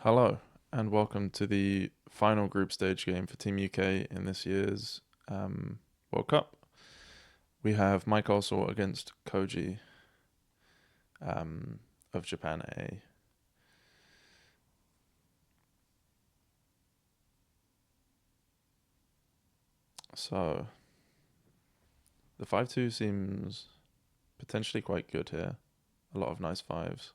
Hello, and welcome to the final group stage game for Team UK in this year's World Cup. We have MyCaastl against Kojii of Japan A. So, the 5-2 seems potentially quite good here. A lot of nice fives.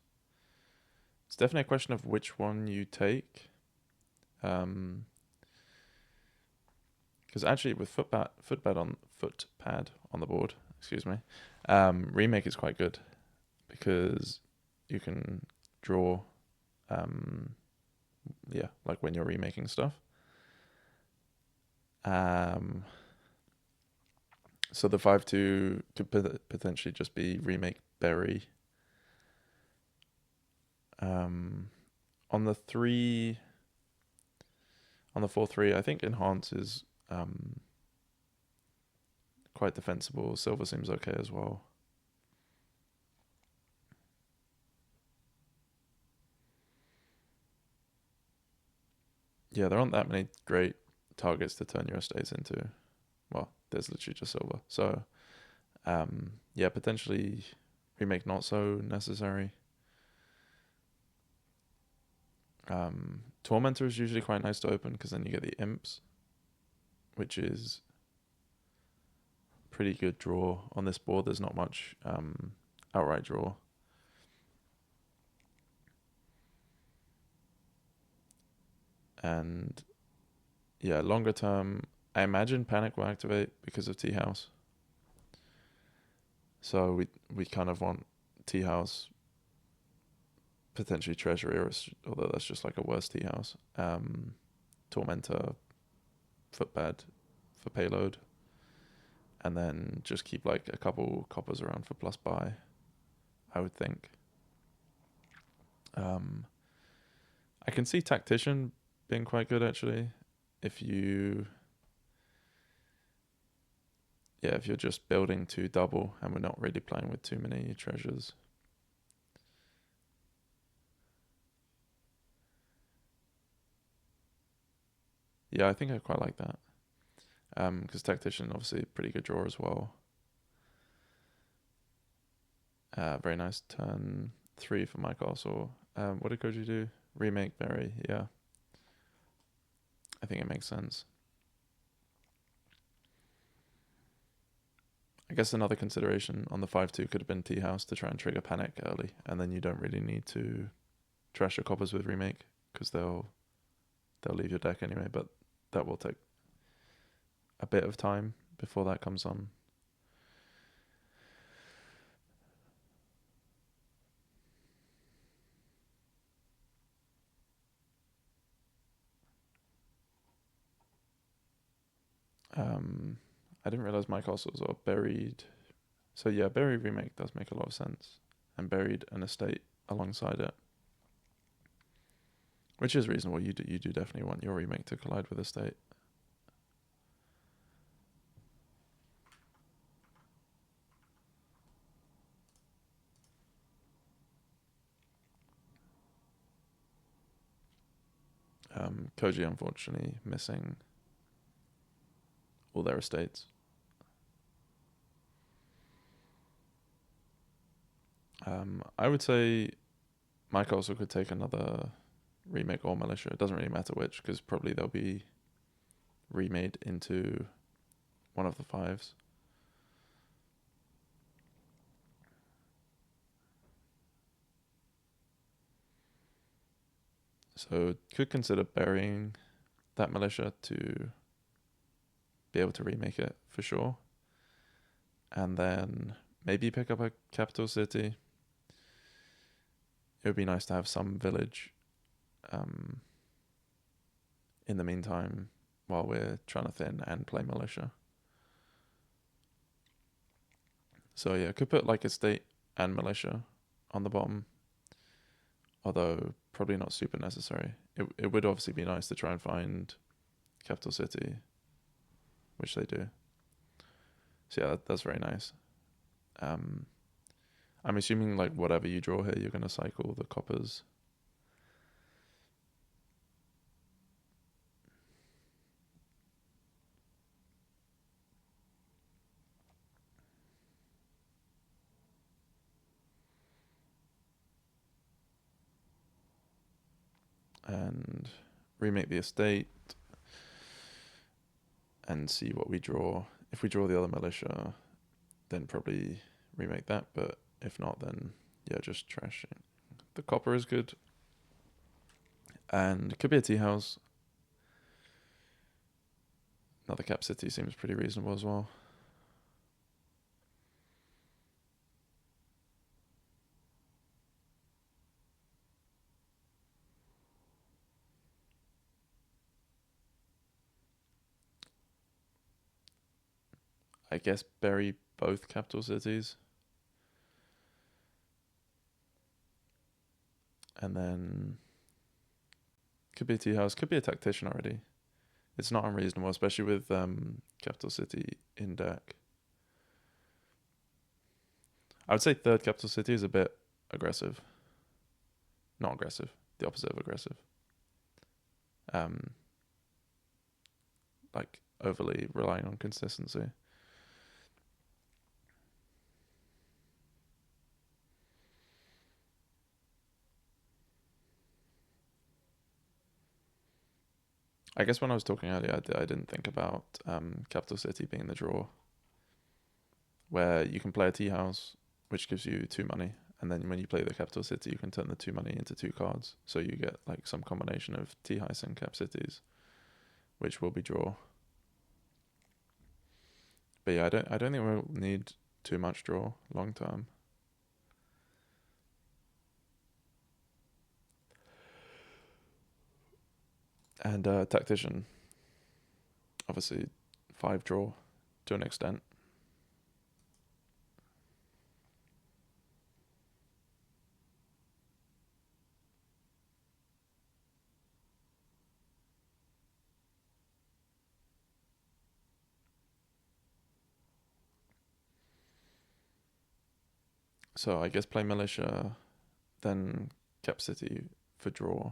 It's definitely a question of which one you take. Because actually, with footpad on the board, excuse me, remake is quite good because you can draw, like when you're remaking stuff. So the 5-2 could potentially just be remake berry. On the 4-3, I think enhance is quite defensible. Silver seems okay as well. Yeah, there aren't that many great targets to turn your estates into. Well, there's literally just silver. So, potentially remake not so necessary. Tormentor is usually quite nice to open because then you get the imps, which is pretty good draw. On this board, there's not much outright draw. And yeah, longer term, I imagine Panic will activate because of Tea House. So we kind of want Tea House, potentially Treasury, although that's just like a worse Tea House. Tormentor, Footpad for payload, and then just keep like a couple coppers around for plus buy, I would think. I can see Tactician being quite good actually. If you're just building to double and we're not really playing with too many treasures. Yeah, I think I quite like that. Because Tactician obviously pretty good draw as well. Very nice turn 3 for MyCaastl. What did Koji do? Remake Berry, yeah. I think it makes sense. I guess another consideration on the 5-2 could have been Tea House to try and trigger Panic early, and then you don't really need to trash your coppers with Remake, because they'll leave your deck anyway, but that will take a bit of time before that comes on. I didn't realize MyCaastl was buried. So yeah, Berry Remake does make a lot of sense. And buried an estate alongside it. Which is reasonable. You do definitely want your remake to collide with estate. Kojii unfortunately missing all their estates. I would say Mike also could take another remake or militia. It doesn't really matter which, because probably they'll be remade into one of the fives. So could consider burying that militia to be able to remake it for sure. And then maybe pick up a capital city. It would be nice to have some village in the meantime while we're trying to thin and play militia. So yeah, could put like estate and militia on the bottom, although probably not super necessary. It would obviously be nice to try and find capital city, which they do. So yeah, that's very nice. I'm assuming like whatever you draw here, you're going to cycle the coppers. and remake the estate and see what we draw. If we draw the other militia, then probably remake that, but if not, then yeah, just trash it. The copper is good, and it could be a tea house. Another cap city seems pretty reasonable as well. I guess bury both capital cities. And then could be a tea house, could be a tactician already. It's not unreasonable, especially with capital city in deck. I would say third capital city is a bit aggressive. Not aggressive, the opposite of aggressive. Like overly relying on consistency. I guess when I was talking earlier, I didn't think about capital city being the draw, where you can play a tea house, which gives you 2 money, and then when you play the capital city, you can turn the 2 money into 2 cards, so you get like some combination of tea house and cap cities, which will be draw. But yeah, I don't think we'll need too much draw long term. And tactician, obviously 5 draw to an extent. So I guess play militia, then cap city for draw.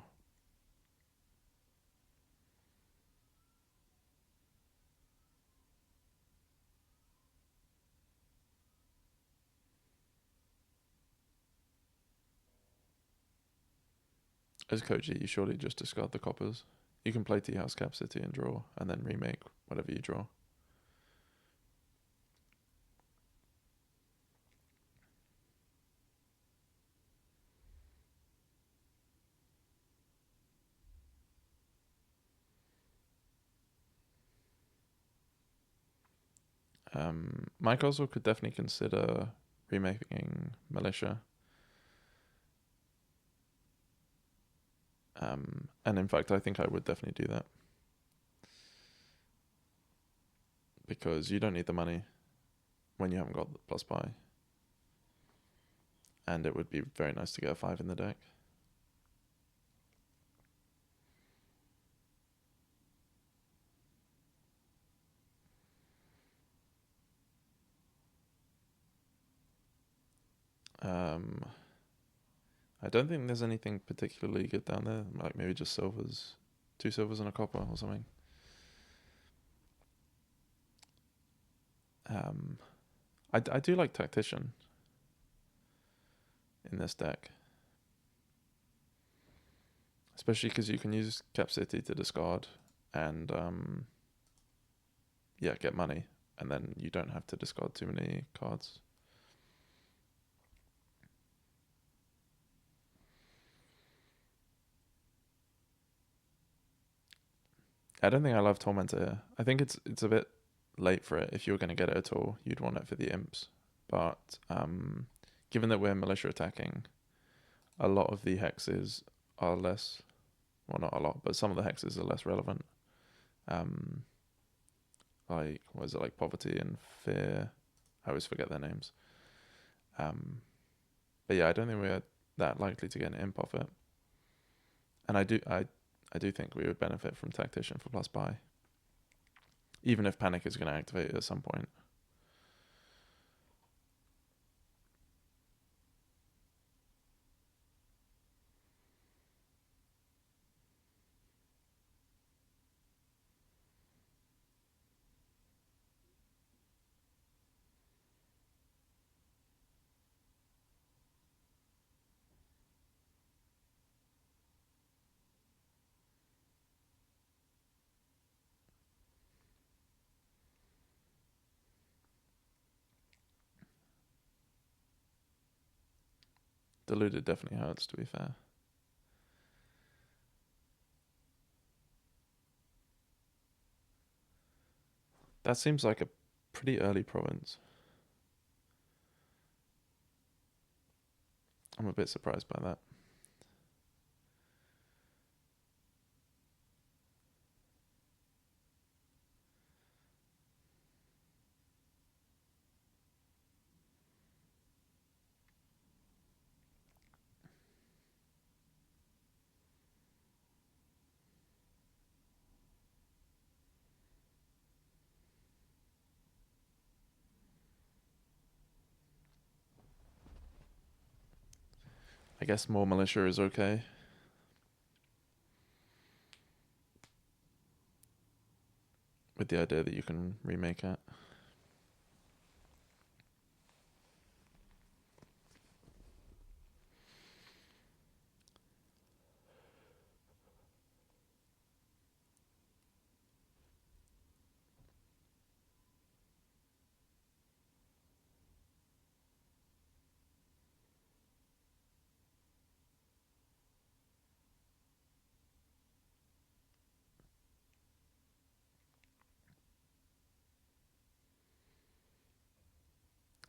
As kojii, you surely just discard the coppers. You can play tea house, cap city, and draw, and then remake whatever you draw. MyCaastl could definitely consider remaking militia. And in fact, I think I would definitely do that. Because you don't need the money when you haven't got the plus buy. And it would be very nice to get a 5 in the deck. I don't think there's anything particularly good down there. Like maybe just silvers, 2 silvers and a copper or something. I do like tactician in this deck, especially because you can use cap city to discard and yeah, get money, and then you don't have to discard too many cards. I don't think I love Tormentor here. I think it's a bit late for it. If you were going to get it at all, you'd want it for the imps. But given that we're militia attacking, a lot of the hexes are less, well, not a lot, but some of the hexes are less relevant. Like, what is it, like poverty and fear? I always forget their names. But yeah, I don't think we're that likely to get an imp off it. And I do think we would benefit from tactician for plus buy, even if panic is going to activate at some point. Diluted definitely hurts, to be fair. That seems like a pretty early province. I'm a bit surprised by that. I guess more militia is okay. With the idea that you can remake it.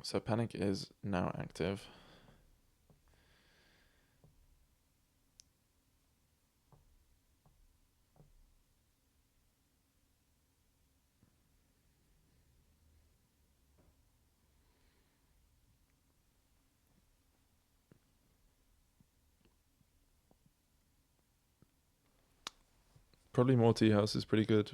So Panic is now active. Probably more tea house is pretty good.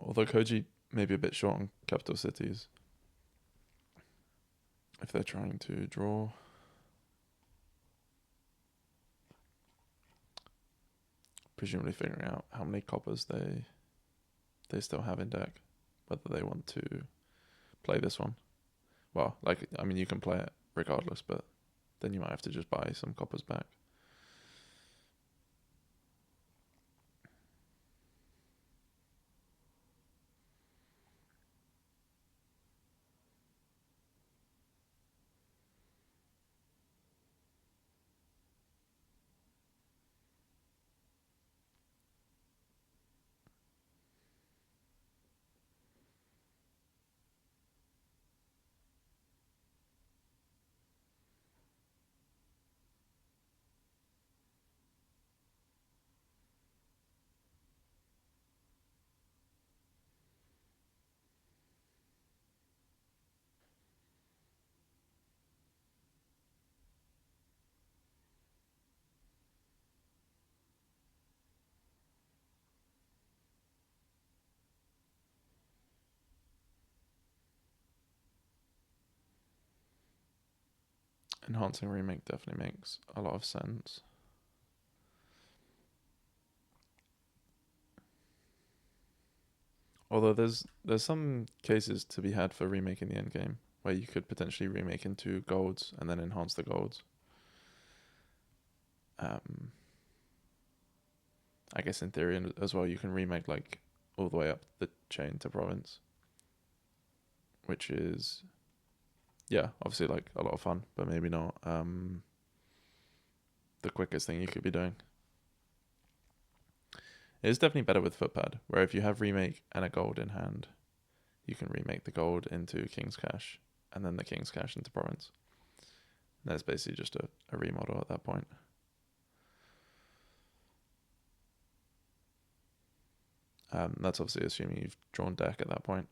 Although Koji may be a bit short on capital cities. If they're trying to draw. Presumably figuring out how many coppers they still have in deck. Whether they want to play this one. Well, like, I mean, you can play it regardless, but then you might have to just buy some coppers back. Enhancing remake definitely makes a lot of sense. Although there's some cases to be had for remaking the end game where you could potentially remake into golds and then enhance the golds. I guess in theory as well you can remake like all the way up the chain to province, which is obviously like a lot of fun, but maybe not the quickest thing you could be doing. It's definitely better with Footpad, where if you have remake and a gold in hand, you can remake the gold into King's Cash and then the King's Cash into province. And that's basically just a remodel at that point. That's obviously assuming you've drawn deck at that point.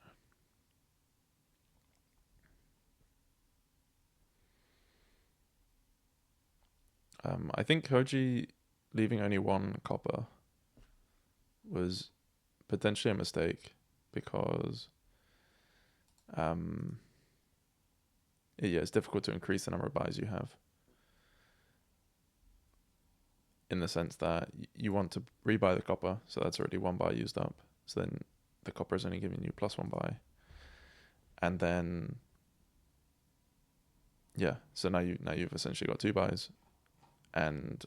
I think Kojii leaving only one copper was potentially a mistake because it's difficult to increase the number of buys you have, in the sense that you want to rebuy the copper, so that's already one buy used up, so then the copper is only giving you +1 buy, and then Yeah. So now you've essentially got two buys, and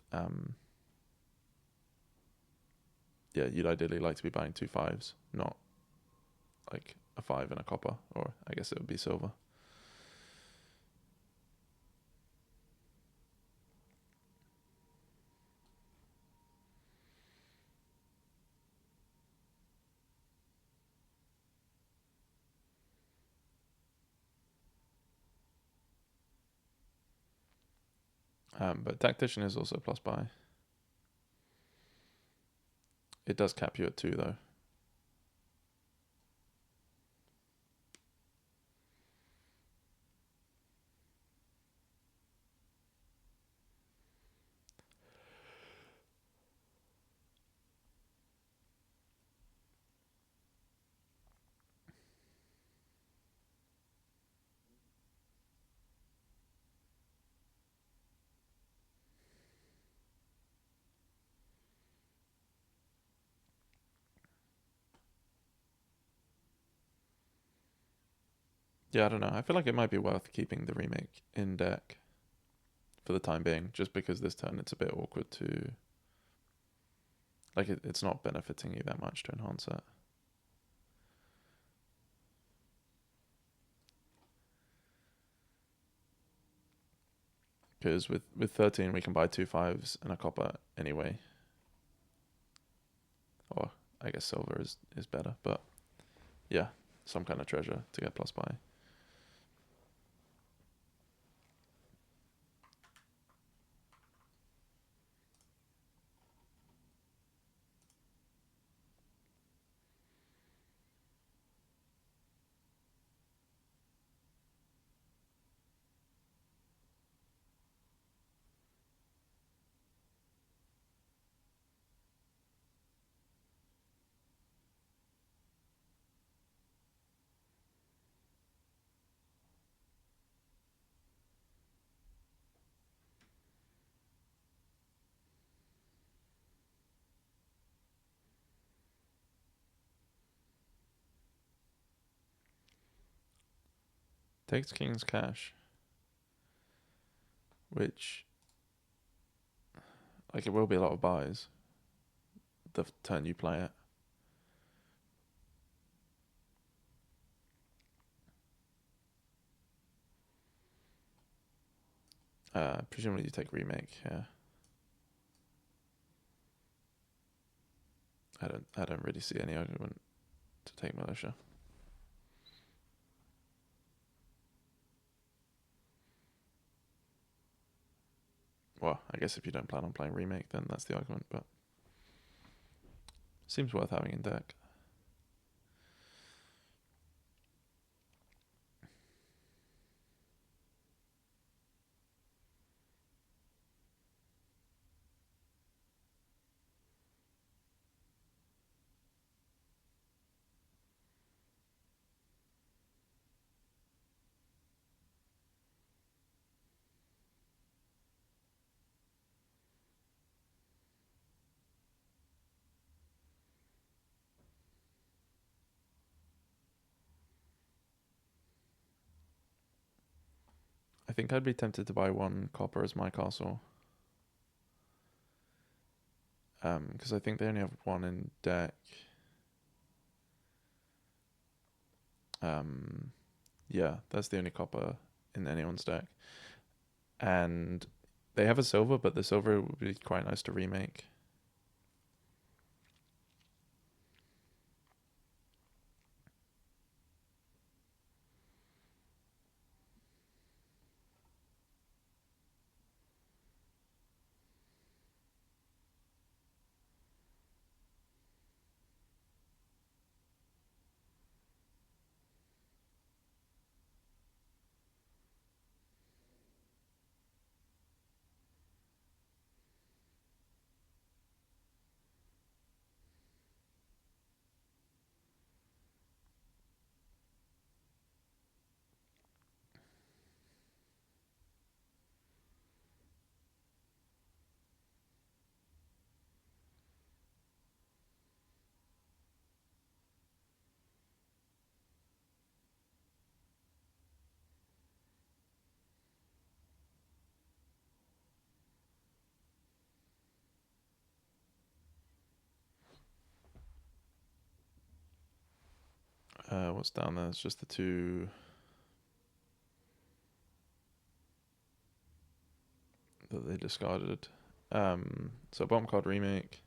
yeah, you'd ideally like to be buying two fives, not like a five and a copper, or I guess it would be silver. But tactician is also plus buy. It does cap you at two though. Yeah, I don't know. I feel like it might be worth keeping the remake in deck for the time being, just because this turn it's a bit awkward to, like, it's not benefiting you that much to enhance it. Because with 13 we can buy two fives and a copper anyway. Or I guess silver is better, but yeah, some kind of treasure to get plus buy. Takes king's cash, which, like, it will be a lot of buys the turn you play it. Presumably you take remake. Yeah. I don't really see any argument to take militia. Well, I guess if you don't plan on playing remake, then that's the argument. But seems worth having in deck. I think I'd be tempted to buy one copper as MyCaastl. Because I think they only have one in deck. Yeah, that's the only copper in anyone's deck. And they have a silver, but the silver would be quite nice to remake. What's down there? It's just the two that they discarded. So bottom card remake.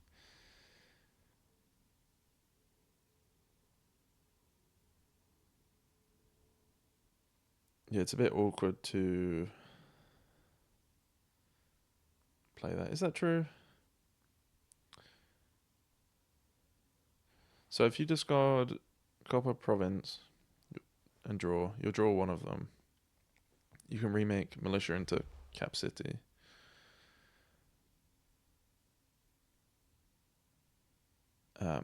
Yeah, it's a bit awkward to play that. Is that true? So if you discard Copper Province and draw, you'll draw one of them. You can remake Militia into Cap City. I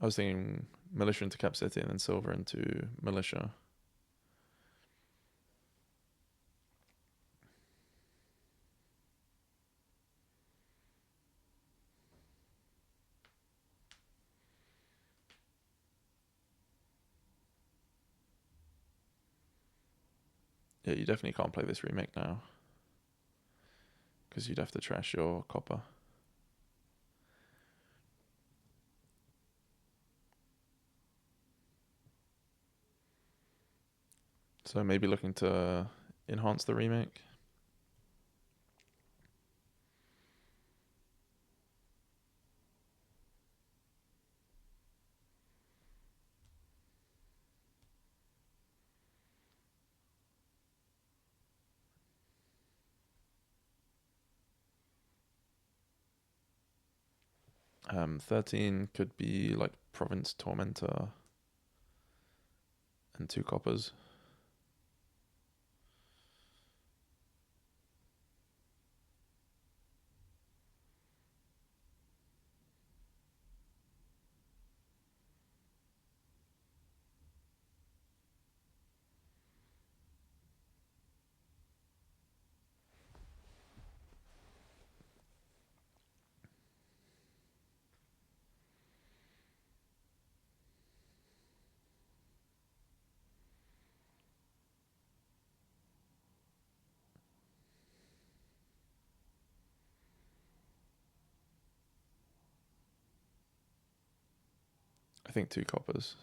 was thinking Militia into Cap City and then Silver into Militia. Yeah, you definitely can't play this remake now, because you'd have to trash your copper. So maybe looking to enhance the remake. Um, 13 could be like Province Tormentor and 2 coppers. I think 2 coppers.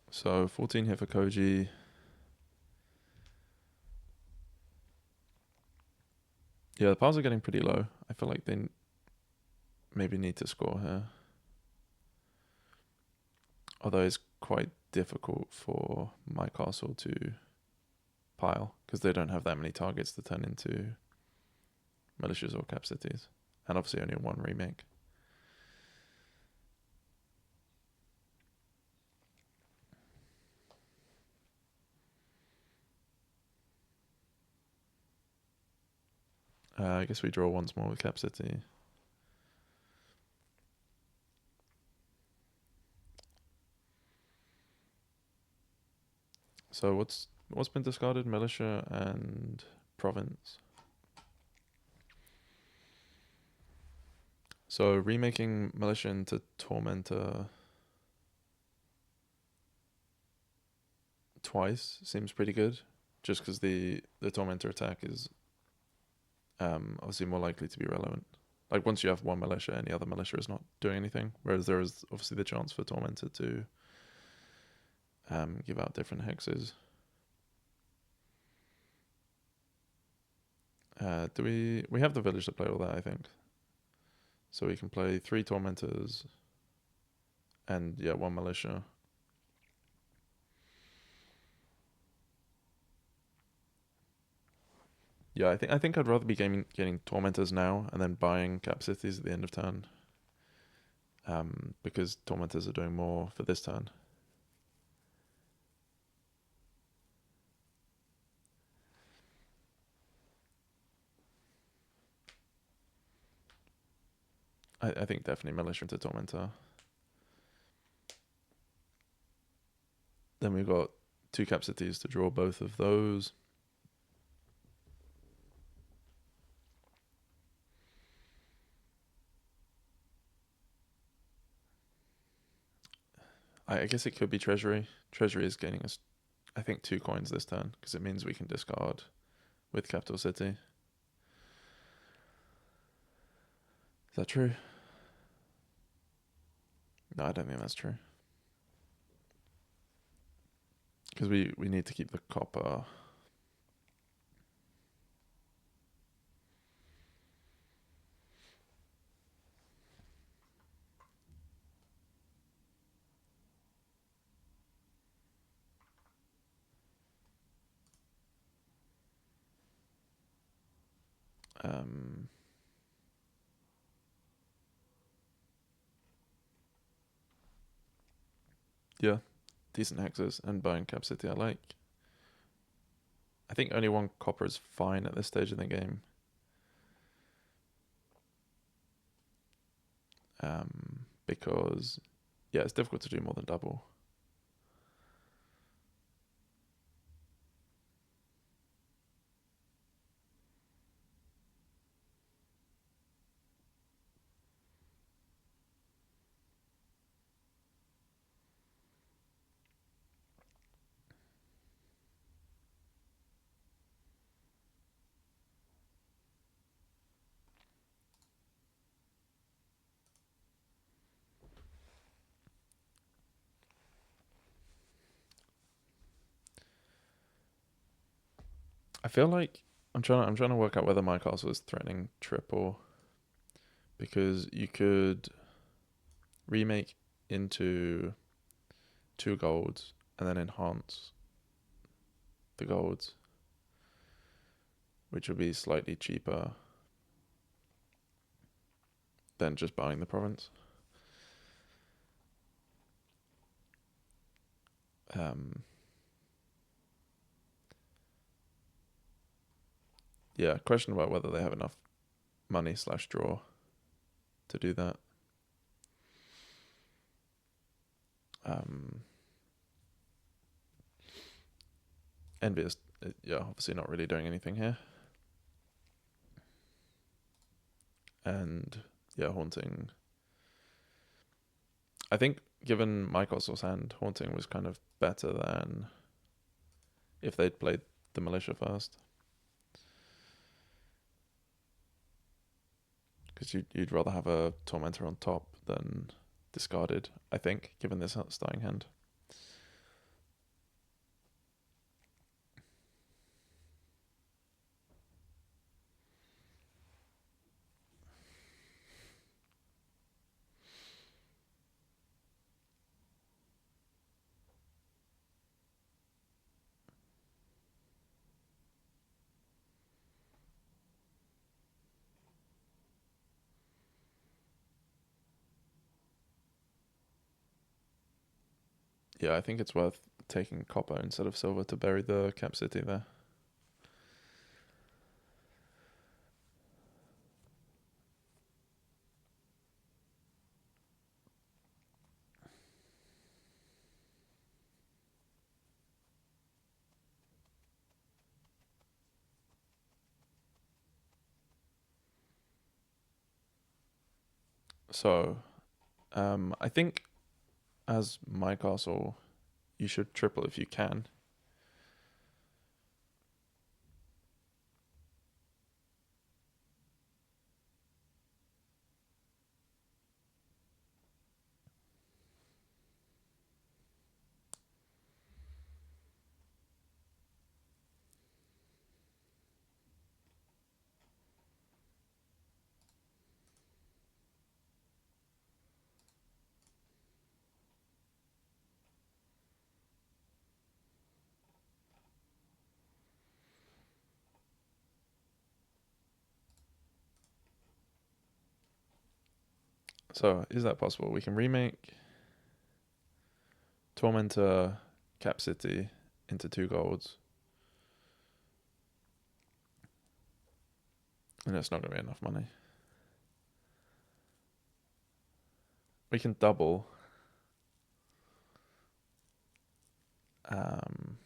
So 14 here for Kojii. Yeah, the piles are getting pretty low. I feel like they maybe need to score here. Although it's quite difficult for MyCaastl to pile, because they don't have that many targets to turn into militias or cap cities. And obviously only one remake. I guess we draw once more with Cap City. So what's been discarded? Militia and Province. So remaking Militia into Tormentor twice seems pretty good, just because the Tormentor attack is obviously more likely to be relevant. Like once you have one militia, any other militia is not doing anything. Whereas there is obviously the chance for Tormentor to give out different hexes. Do we have the village to play all that, I think. So we can play 3 Tormentors and yeah, 1 militia. Yeah, I think I'd rather be getting Tormentors now and then buying Cap Cities at the end of turn. Because Tormentors are doing more for this turn. I think definitely Militia into Tormentor. Then we've got 2 cap cities to draw both of those. I guess it could be Treasury. Treasury is gaining us, I think, 2 coins this turn, because it means we can discard with Capital City. Is that true? No, I don't think that's true. Because we need to keep the copper. Yeah, decent hexes and buying Cap City I like. I think only 1 copper is fine at this stage in the game. Because, yeah, it's difficult to do more than double. I feel like I'm trying to work out whether MyCaastl is threatening triple, because you could remake into 2 golds and then enhance the golds, which would be slightly cheaper than just buying the province. Yeah, question about whether they have enough money / draw to do that. Envious, yeah, obviously not really doing anything here. And yeah, Haunting. I think given MyCastl's hand, Haunting was kind of better than if they'd played the Militia first. Because you'd rather have a Tormentor on top than discarded, I think, given this starting hand. Yeah, I think it's worth taking copper instead of silver to bury the Cap City there. So, I think as MyCaastl, you should triple if you can. So, is that possible? We can remake Tormentor Cap City into 2 golds. And it's not going to be enough money. We can double. Um,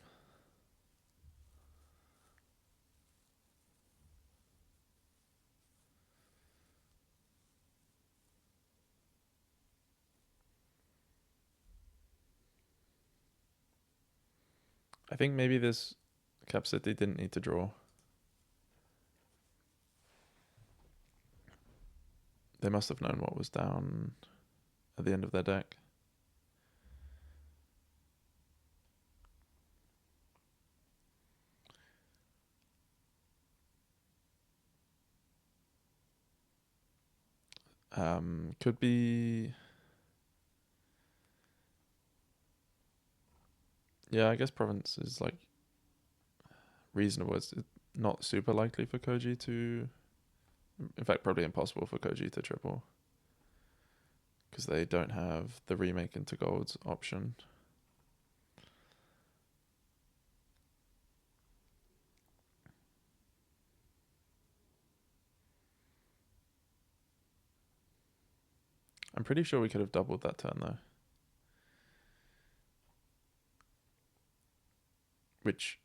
I think maybe this Cap City didn't need to draw. They must have known what was down at the end of their deck. Could be. Yeah, I guess Province is like reasonable. It's not super likely for Kojii to. In fact, probably impossible for Kojii to triple. Because they don't have the remake into golds option. I'm pretty sure we could have doubled that turn though. Which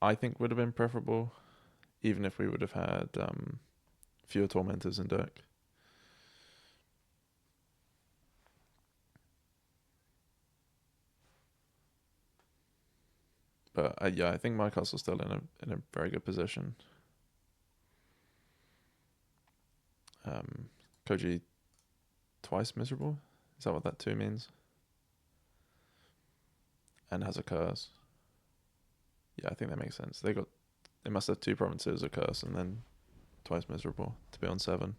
I think would have been preferable, even if we would have had fewer tormentors in deck. But yeah, I think MyCaastl's still in a very good position. Kojii twice miserable. Is that what that 2 means? And has a curse. Yeah, I think that makes sense. They must have 2 provinces, a curse, and then twice miserable to be on 7.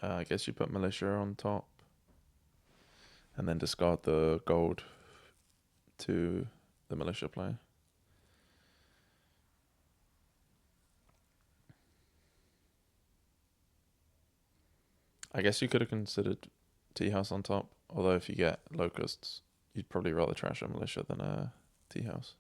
I guess you put Militia on top. And then discard the gold to the Militia play. I guess you could have considered Tea House on top. Although if you get Locusts, you'd probably rather trash a Militia than a Tea House.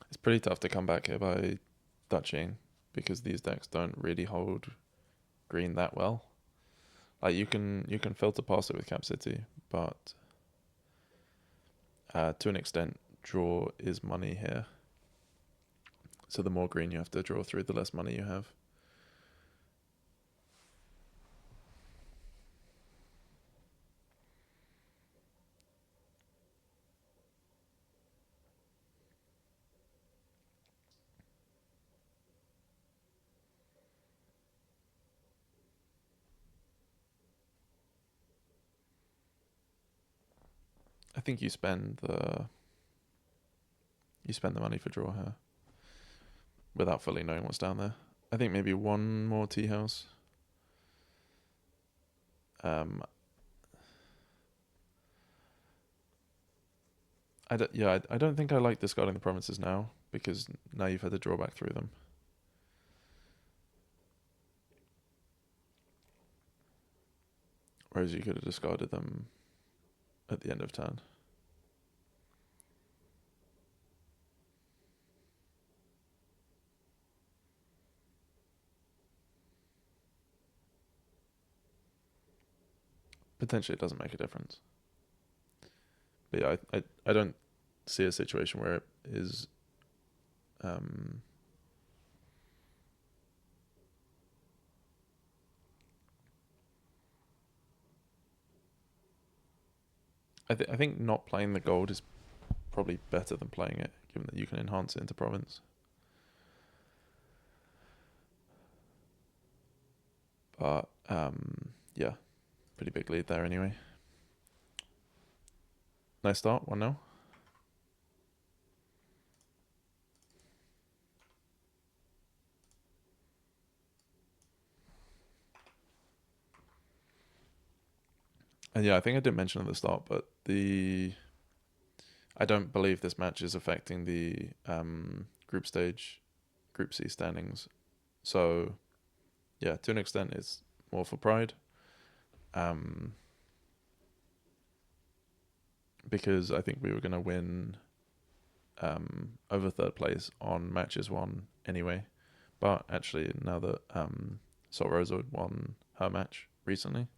It's pretty tough to come back here by Dutching because these decks don't really hold green that well. Like you can filter past it with Cap City, but to an extent, draw is money here. So the more green you have to draw through, the less money you have. I think you spend the money for draw here without fully knowing what's down there. I think maybe one more tea house. I don't think I like discarding the provinces now because now you've had to draw back through them. Whereas you could have discarded them at the end of turn. potentially it doesn't make a difference. But yeah, I don't see a situation where it is I think not playing the gold is probably better than playing it, given that you can enhance it into province. But yeah, pretty big lead there anyway. Nice start, 1-0. And yeah, I think I didn't mention at the start, but I don't believe this match is affecting the group C standings. So yeah, to an extent, it's more for pride. Because I think we were going to win over third place on matches won anyway. But actually, now that Salt Rosa won her match recently,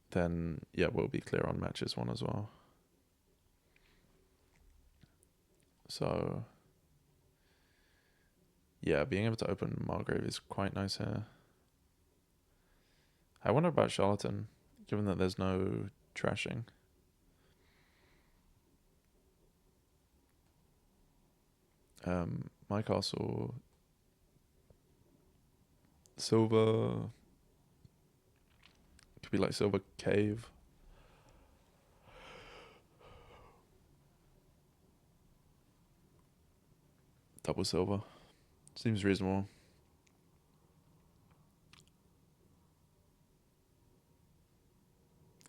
then yeah, we'll be clear on matches won as well. So yeah, being able to open Margrave is quite nice here. I wonder about Charlatan, given that there's no trashing. MyCaastl, Silver, could be like Silver Cave. Double silver. Seems reasonable.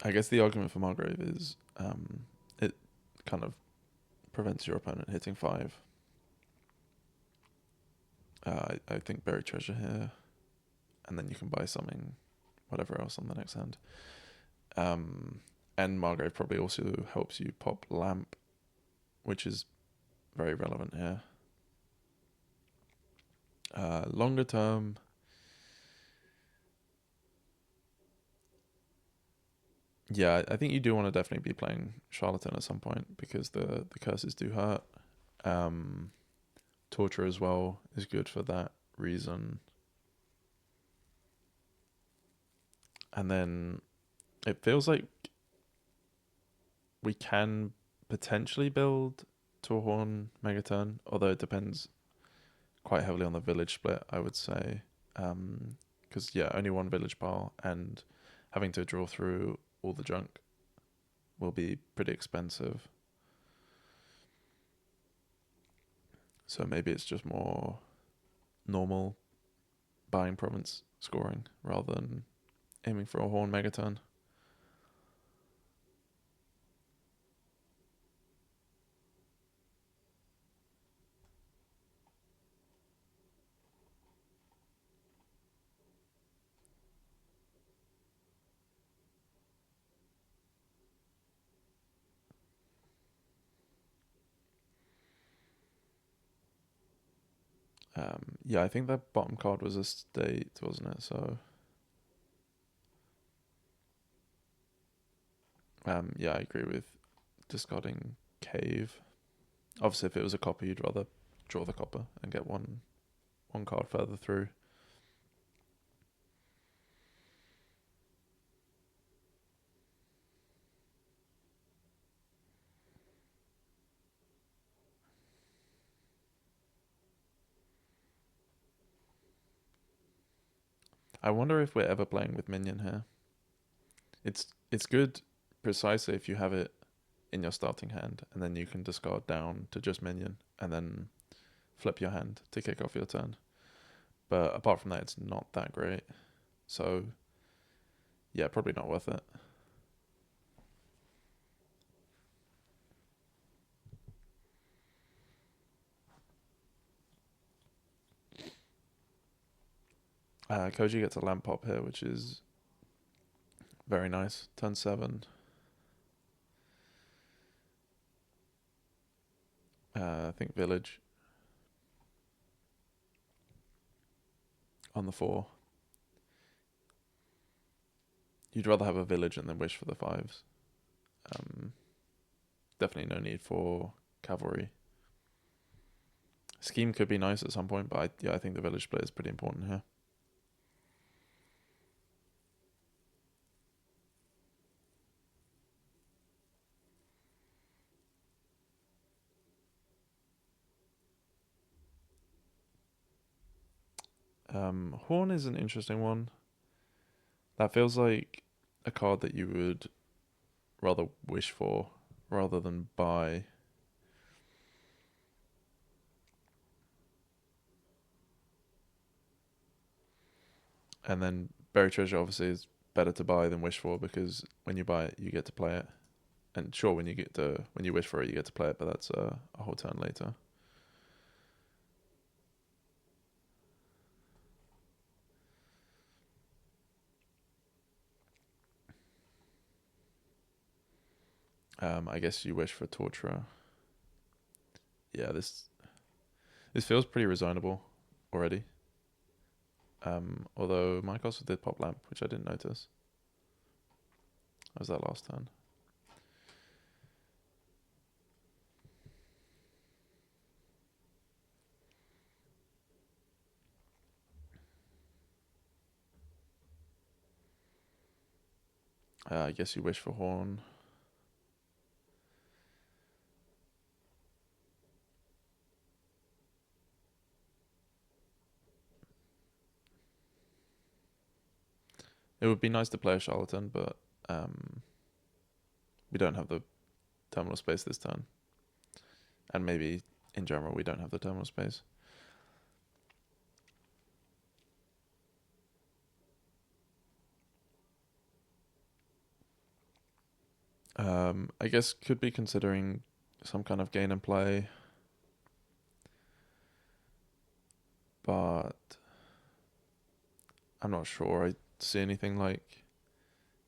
I guess the argument for Margrave is it kind of prevents your opponent hitting 5. I think Buried Treasure here, and then you can buy something, whatever else on the next hand. And Margrave probably also helps you pop Lamp, which is very relevant here. Longer term, yeah, I think you do want to definitely be playing Charlatan at some point because the curses do hurt. Torture as well is good for that reason. And then it feels like we can potentially build Torhorn Megaturn, although it depends quite heavily on the village split, I would say. Because, yeah, only one village pile and having to draw through all the junk will be pretty expensive. So maybe it's just more normal buying province scoring rather than aiming for a Horn Megaturn. Yeah, I think that bottom card was a state, wasn't it? So, yeah, I agree with discarding Cave. Obviously, if it was a copper, you'd rather draw the copper and get one card further through. I wonder if we're ever playing with minion here. It's good precisely if you have it in your starting hand, and then you can discard down to just minion, and then flip your hand to kick off your turn. But apart from that, it's not that great. So, yeah, probably not worth it. Kojii gets a lamp pop here, which is very nice. Turn 7. I think village on the 4. you'd rather have a village and then wish for the 5s. Definitely no need for cavalry. Scheme could be nice at some point, but I think the village split is pretty important here. Horn is an interesting one. That feels like a card that you would rather wish for rather than buy. And then Buried Treasure obviously is better to buy than wish for, because when you buy it, you get to play it. And sure, when you wish for it, you get to play it, but that's a whole turn later. I guess you wish for Torturer. Yeah, this feels pretty resignable already. Although MyCaastl did pop lamp, which I didn't notice. That was that last turn. I guess you wish for Horn. It would be nice to play a Charlatan, but we don't have the terminal space this turn. And maybe in general we don't have the terminal space. I guess could be considering some kind of gain and play, but I'm not sure I see anything like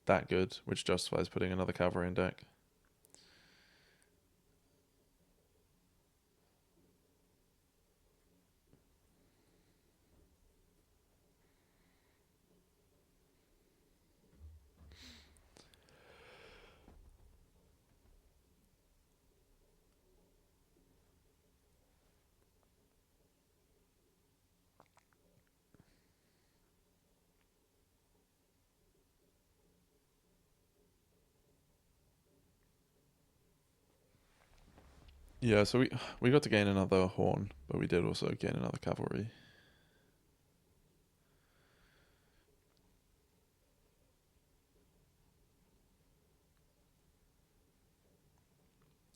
that good which justifies putting another cavalry in deck. Yeah, so we got to gain another Horn, but we did also gain another cavalry.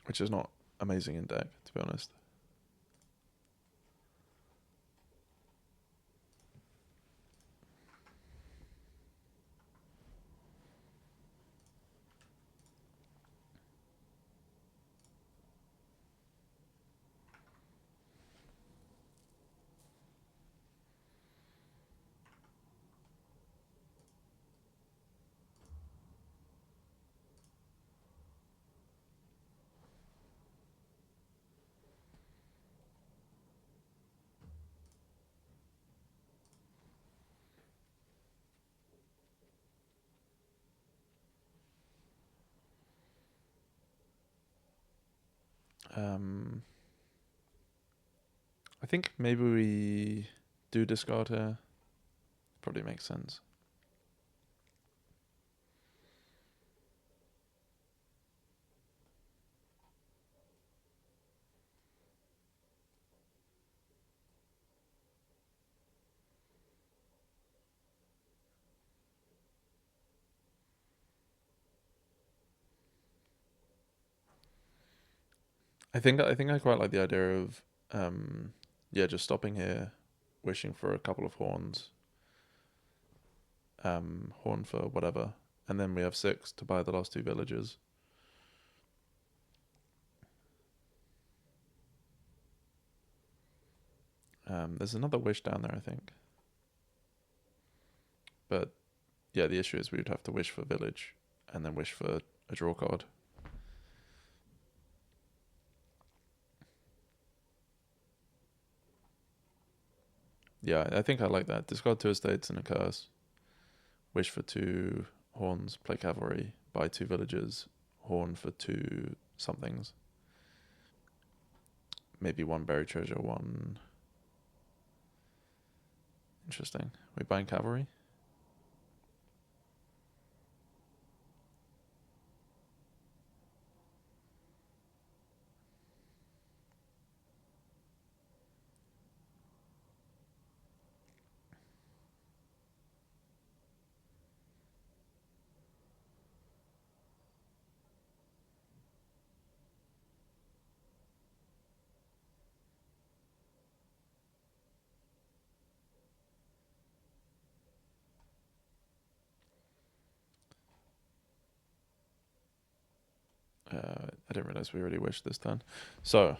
Which is not amazing in deck, to be honest. I think maybe we do discard here. Probably makes sense. I think I quite like the idea of just stopping here, wishing for a couple of horns. Horn for whatever. And then we have 6 to buy the last 2 villages. There's another wish down there, I think. But yeah, the issue is we would have to wish for village and then wish for a draw card. Yeah, I think I like that. Discard 2 estates and a curse. Wish for 2 horns, play cavalry, buy 2 villages, horn for 2 somethings. Maybe 1 buried treasure, 1. Interesting. We buying cavalry? I didn't realize we already wished this turn. So,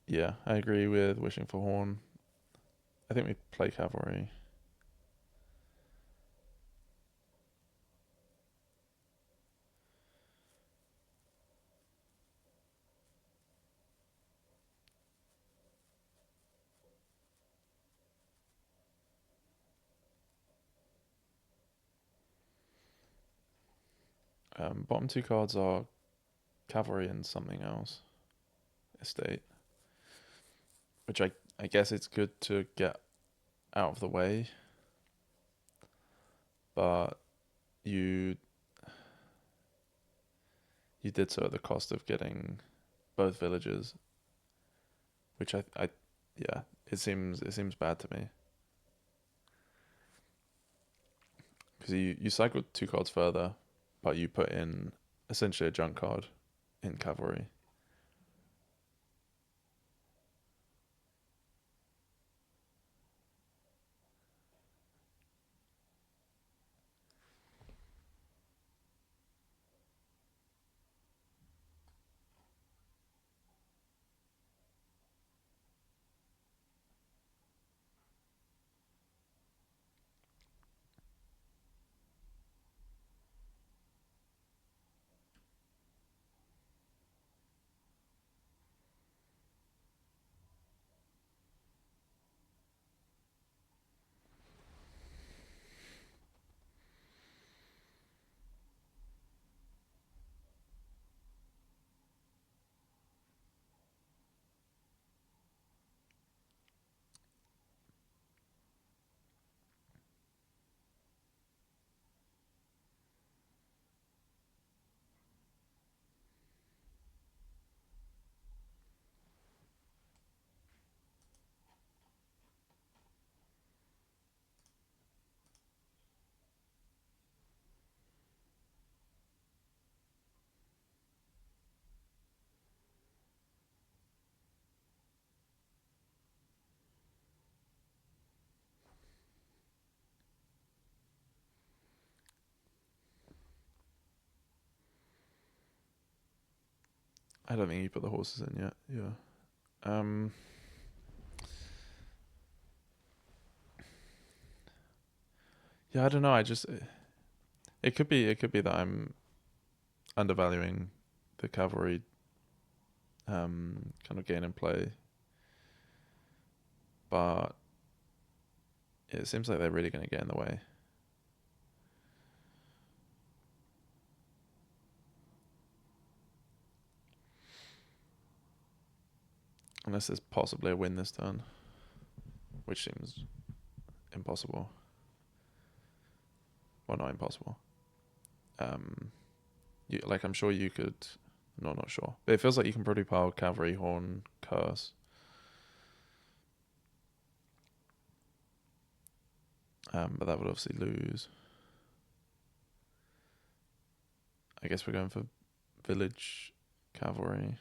yeah, I agree with wishing for horn. I think we play cavalry. Bottom 2 cards are cavalry and something else. Estate. Which I guess it's good to get out of the way. But you did so at the cost of getting both villages. Which I yeah, it seems bad to me. Because you cycled 2 cards further, but you put in essentially a junk card in cavalry. I don't think you put the horses in yet. Yeah. Yeah, I don't know. It could be that I'm undervaluing the cavalry kind of gain and play, but it seems like they're really going to get in the way. Unless there's possibly a win this turn, which seems impossible. Well, not impossible. I'm sure you could. No, not sure. But it feels like you can probably pile cavalry, horn, curse. But that would obviously lose. I guess we're going for village cavalry.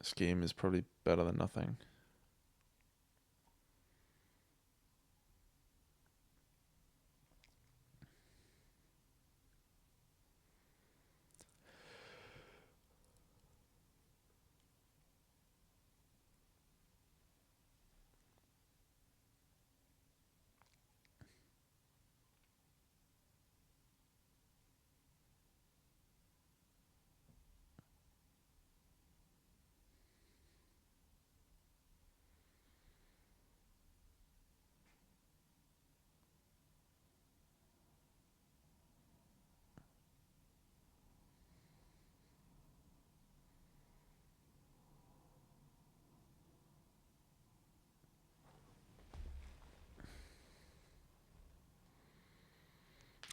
Scheme is probably better than nothing.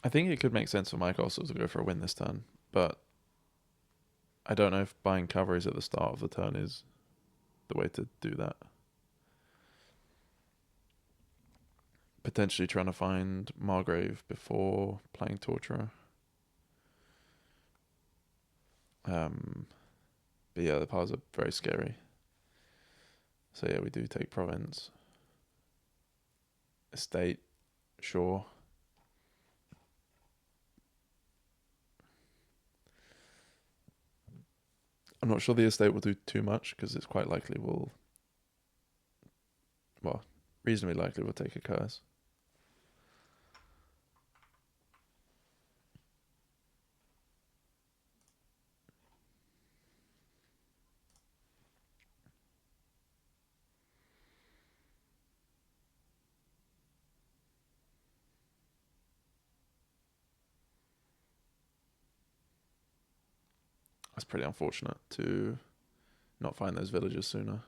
I think it could make sense for MyCaastl to go for a win this turn, but I don't know if buying Cavalries at the start of the turn is the way to do that. Potentially trying to find Margrave before playing Torturer. But yeah, the powers are very scary. So yeah, we do take Province. Estate, sure. I'm not sure the estate will do too much because it's quite likely reasonably likely we'll take a curse. That's pretty unfortunate to not find those villagers sooner.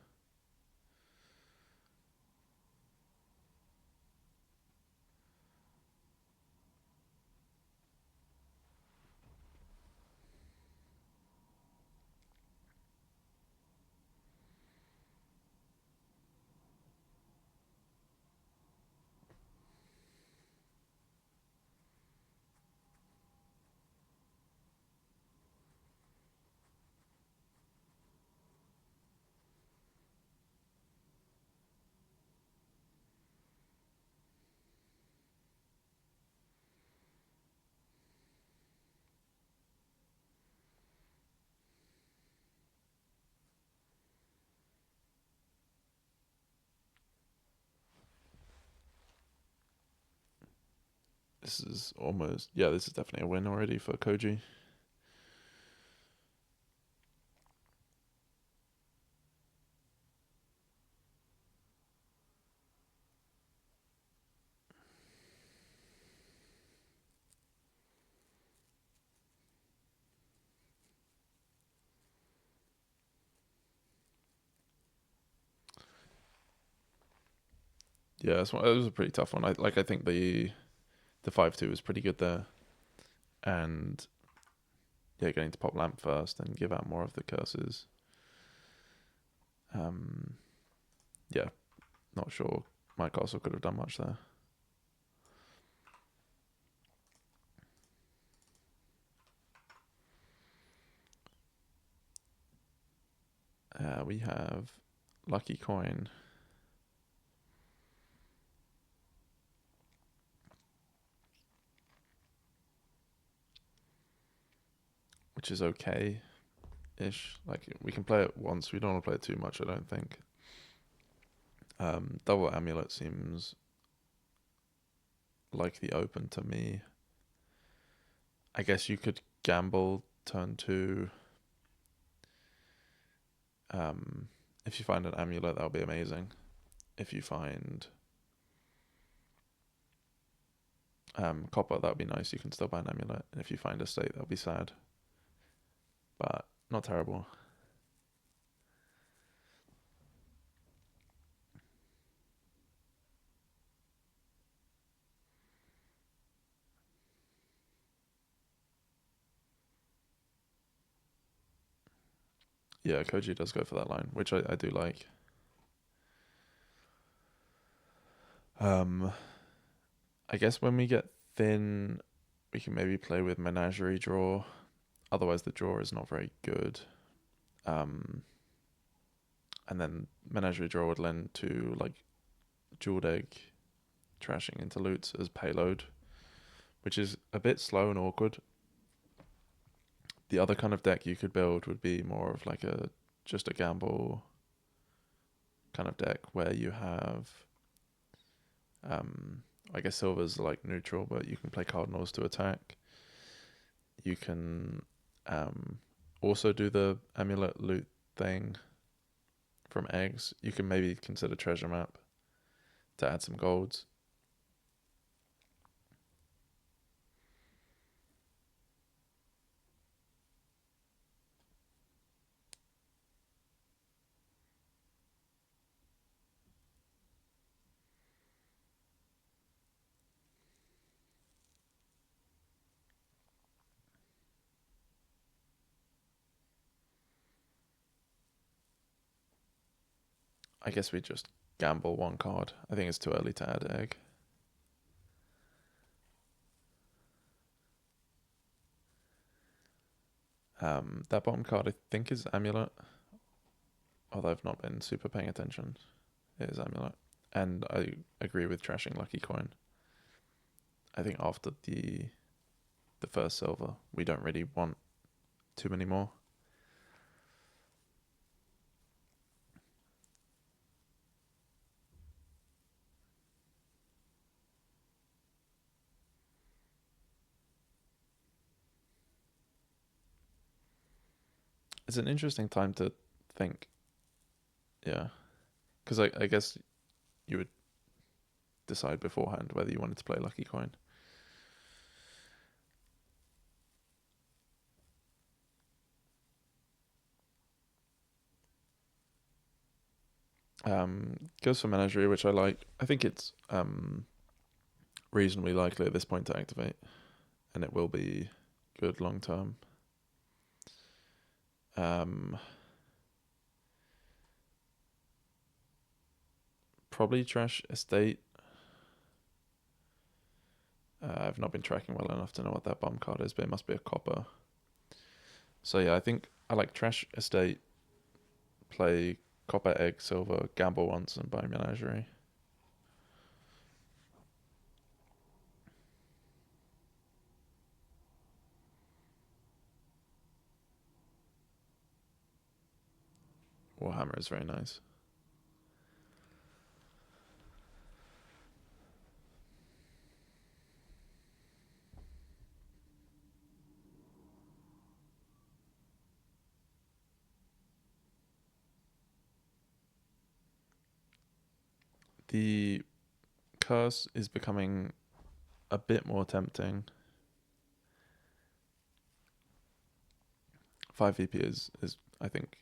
This is definitely a win already for Kojii. Yeah, it was a pretty tough one. I think the 5-2 was pretty good there, and yeah, getting to pop lamp first and give out more of the curses. Yeah, not sure MyCaastl could have done much there. We have Lucky Coin. Which is okay-ish. Like, we can play it once. We don't want to play it too much, I don't think. Double Amulet seems like the open to me. I guess you could gamble turn 2. If you find an amulet, that'll be amazing. If you find copper, that'll be nice. You can still buy an amulet. And if you find a state, that'll be sad. But not terrible. Yeah, Kojii does go for that line, which I do like. I guess when we get thin, we can maybe play with Menagerie draw. Otherwise, the draw is not very good. And then Menagerie draw would lend to like Jeweled Egg trashing into loots as payload, which is a bit slow and awkward. The other kind of deck you could build would be more of like just a gamble kind of deck where you have I guess silver's like neutral, but you can play cardinals to attack. You can also do the amulet loot thing from eggs. You can maybe consider treasure map to add some golds. I guess we just gamble one card. I think it's too early to add egg. That bottom card I think is Amulet. Although I've not been super paying attention. It is Amulet. And I agree with trashing Lucky Coin. I think after the first silver, we don't really want too many more. It's an interesting time to think. Yeah. Because I guess you would decide beforehand whether you wanted to play Lucky Coin. Goes for Menagerie, which I like. I think it's reasonably likely at this point to activate, and it will be good long term. Probably trash Estate. I've not been tracking well enough to know what that bomb card is, but it must be a copper. So yeah, I think I like trash Estate, play copper, egg, silver, gamble once, and buy Menagerie. Warhammer is very nice. The curse is becoming a bit more tempting. 5 VP is I think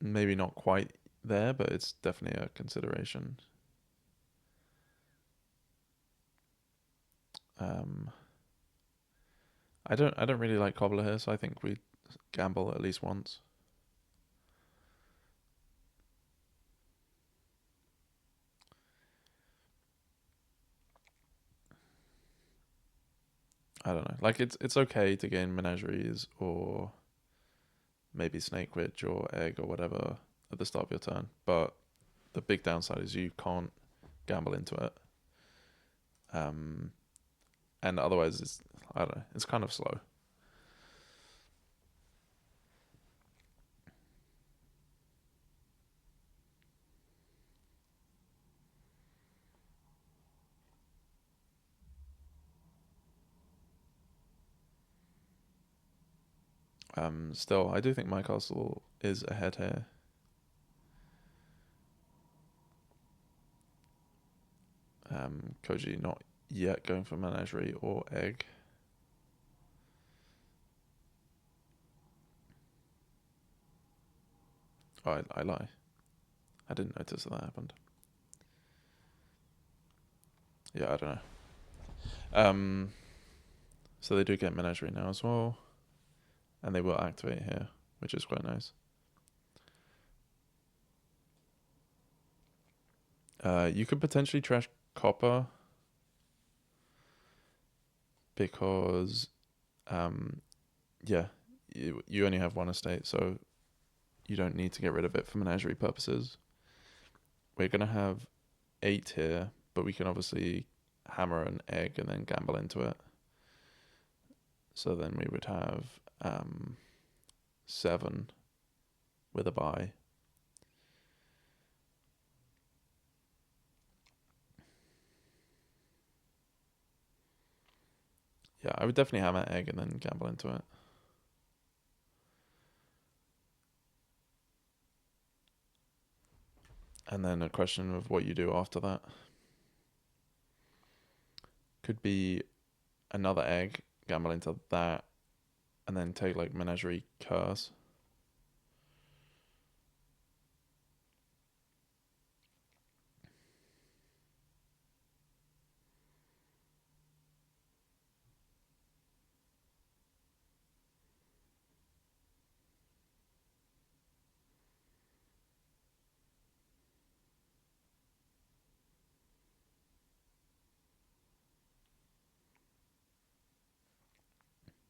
maybe not quite there, but it's definitely a consideration. I don't really like Cobbler here, so I think we gamble at least once. I don't know. Like it's okay to gain Menageries or maybe Snake Witch or Egg or whatever at the start of your turn, but the big downside is you can't gamble into it. And otherwise it's, I don't know, it's kind of slow. Still, I do think MyCaastl is ahead here. Kojii not yet going for Menagerie or Egg. Oh, I lie. I didn't notice that happened. Yeah, I don't know. So they do get Menagerie now as well. And they will activate here, which is quite nice. You could potentially trash Copper because, yeah, you only have one estate, so you don't need to get rid of it for Menagerie purposes. We're going to have 8 here, but we can obviously hammer an egg and then gamble into it. So then we would have 7 with a buy. Yeah, I would definitely hammer egg and then gamble into it. And then a question of what you do after that. Could be another egg, gamble into that, and then take like Menagerie Curse.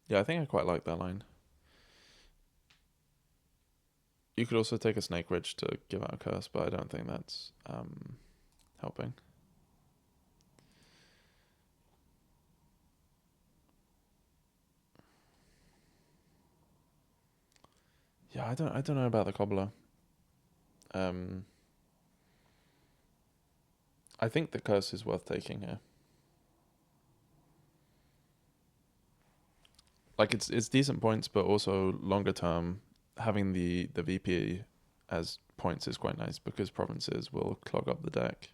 Yeah, I think I quite like that line. You could also take a Snake Witch to give out a curse, but I don't think that's helping. Yeah, I don't know about the Cobbler. Um, I think the curse is worth taking here. Like it's decent points, but also longer term, having the VP as points is quite nice because provinces will clog up the deck.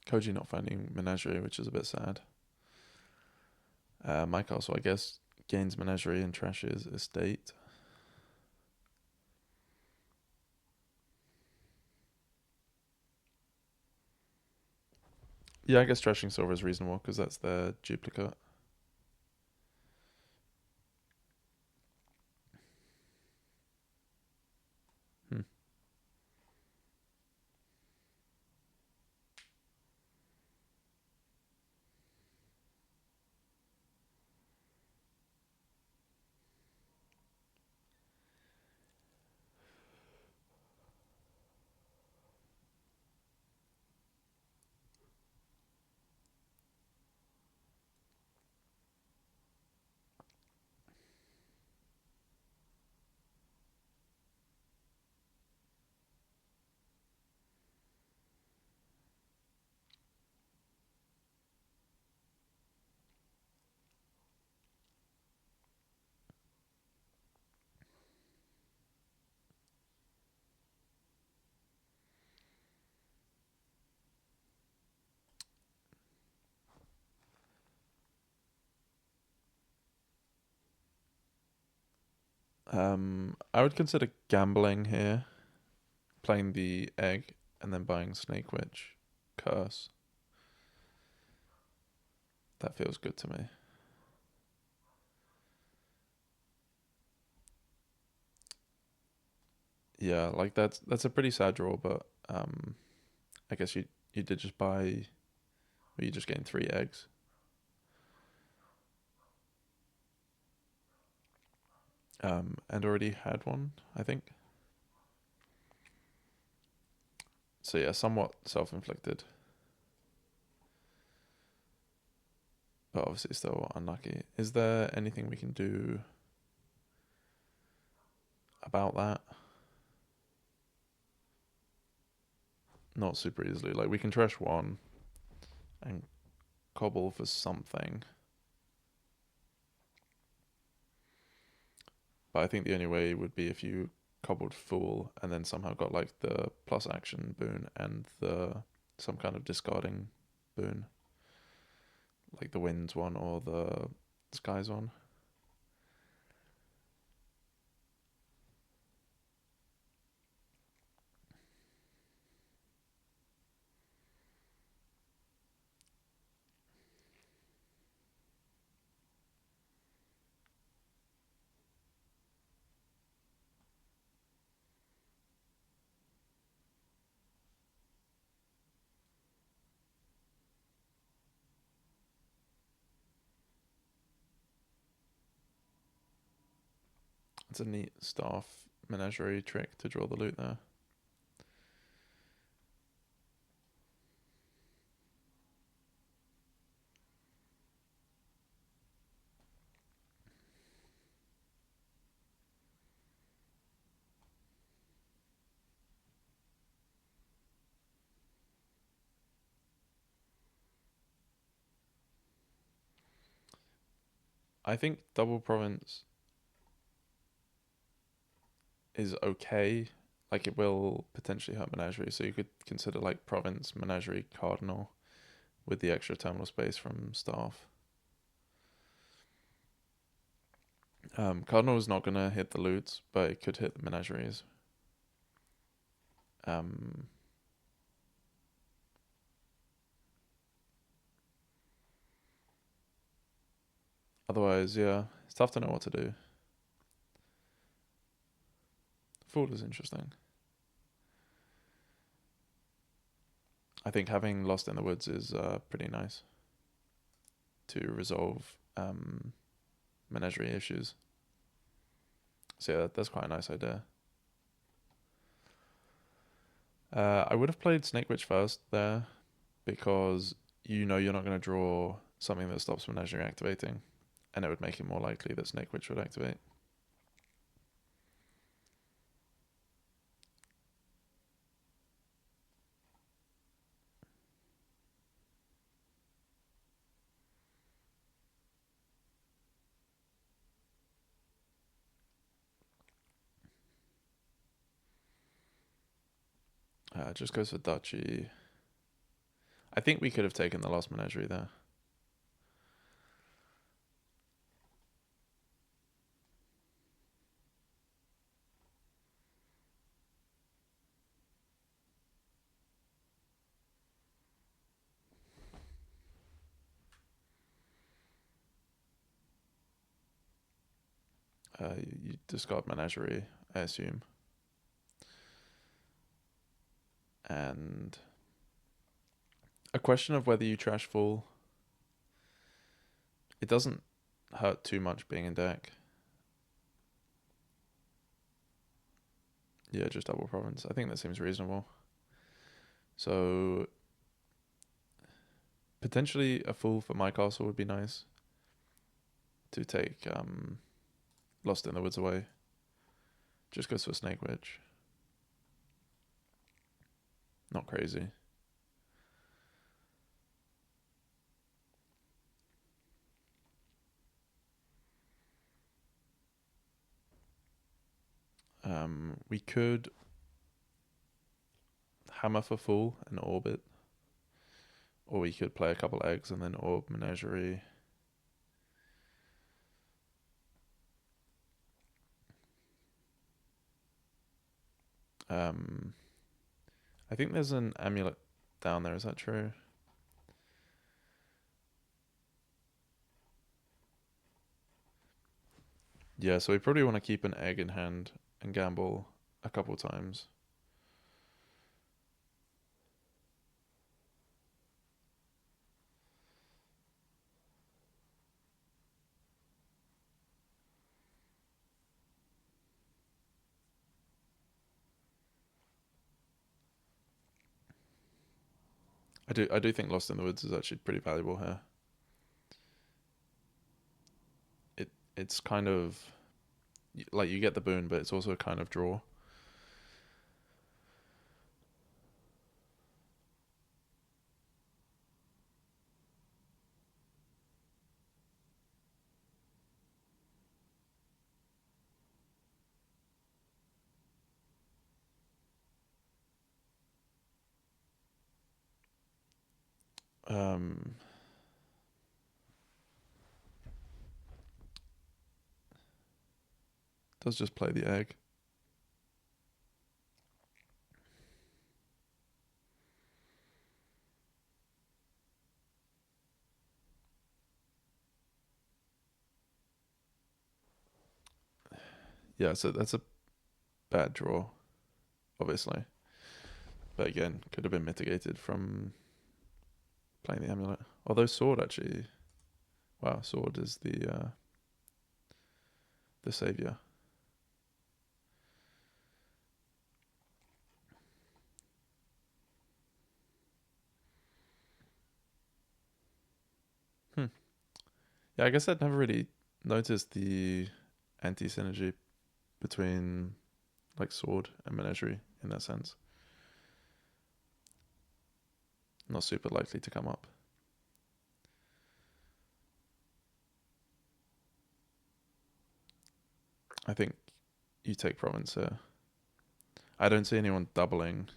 Kojii not finding Menagerie, which is a bit sad. MyCaastl, I guess, gains Menagerie and trashes estate. Yeah, I guess trashing silver is reasonable because that's their duplicate. Hmm. I would consider gambling here, playing the egg, and then buying Snake Witch, curse. That feels good to me. Yeah, like that's a pretty sad draw, but I guess you did just buy, or you just getting 3 eggs. And already had one, I think. So yeah, somewhat self-inflicted, but obviously still unlucky. Is there anything we can do about that? Not super easily. Like we can trash one and cobble for something, but I think the only way would be if you cobbled fool and then somehow got like the plus action boon and the some kind of discarding boon, like the winds one or the skies one. It's a neat staff menagerie trick to draw the loot there. I think double province is okay. Like it will potentially hurt Menagerie, so you could consider like province, Menagerie, Cardinal with the extra terminal space from staff. Cardinal is not gonna hit the loots, but it could hit the Menageries. Otherwise, yeah, it's tough to know what to do. Fool is interesting. I think having Lost in the Woods is pretty nice to resolve Menagerie issues. So yeah, that's quite a nice idea. I would have played Snake Witch first there because you know you're not going to draw something that stops Menagerie activating, and it would make it more likely that Snake Witch would activate. Just goes for Duchy. I think we could have taken the last Menagerie there. You discard Menagerie, I assume. And a question of whether you trash Fool. It doesn't hurt too much being in deck. Yeah, just double province. I think that seems reasonable. So potentially a Fool for MyCaastl would be nice to take Lost in the Woods away. Just goes for Snake Witch. Not crazy. We could hammer for Fool and orbit. Or we could play a couple eggs and then orb Menagerie. I think there's an amulet down there. Is that true? Yeah, so we probably want to keep an egg in hand and gamble a couple times. I do think Lost in the Woods is actually pretty valuable here. It's kind of like you get the boon, but it's also a kind of draw. Um, does just play the egg. Yeah, so that's a bad draw, obviously. But again, could have been mitigated from playing the amulet. Although sword actually, wow, sword is the savior. Hmm. Yeah, I guess I'd never really noticed the anti-synergy between like sword and Menagerie in that sense. Not super likely to come up. I think you take province here. I don't see anyone doubling.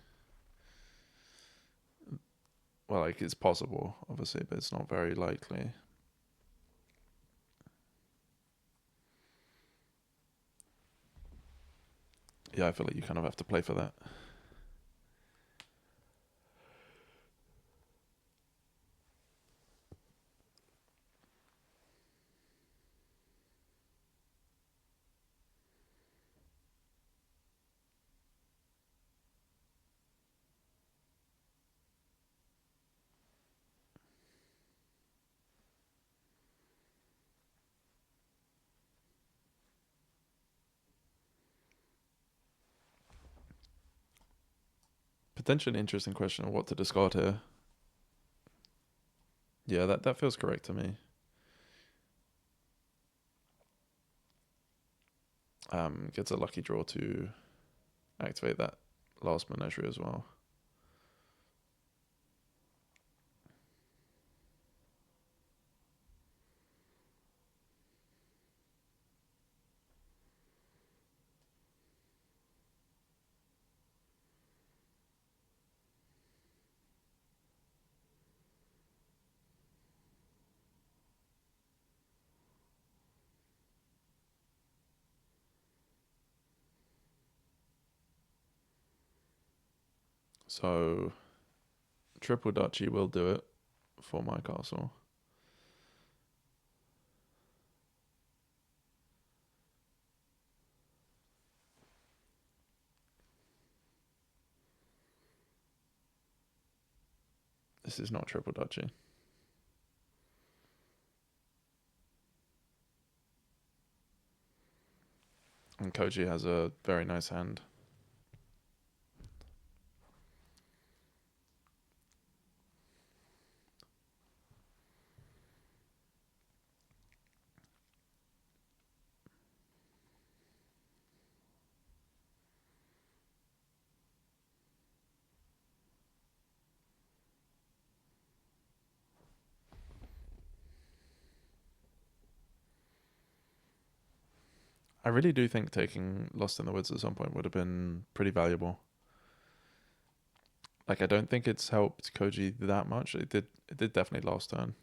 Well, like, it's possible, obviously, but it's not very likely. Yeah, I feel like you kind of have to play for that. Potentially interesting question of what to discard here. Yeah, that feels correct to me. Gets a lucky draw to activate that last Menagerie as well. So triple duchy will do it for my castle. This is not triple duchy. And Kojii has a very nice hand. I really do think taking Lost in the Woods at some point would have been pretty valuable. Like, I don't think it's helped Kojii that much. It did definitely last turn.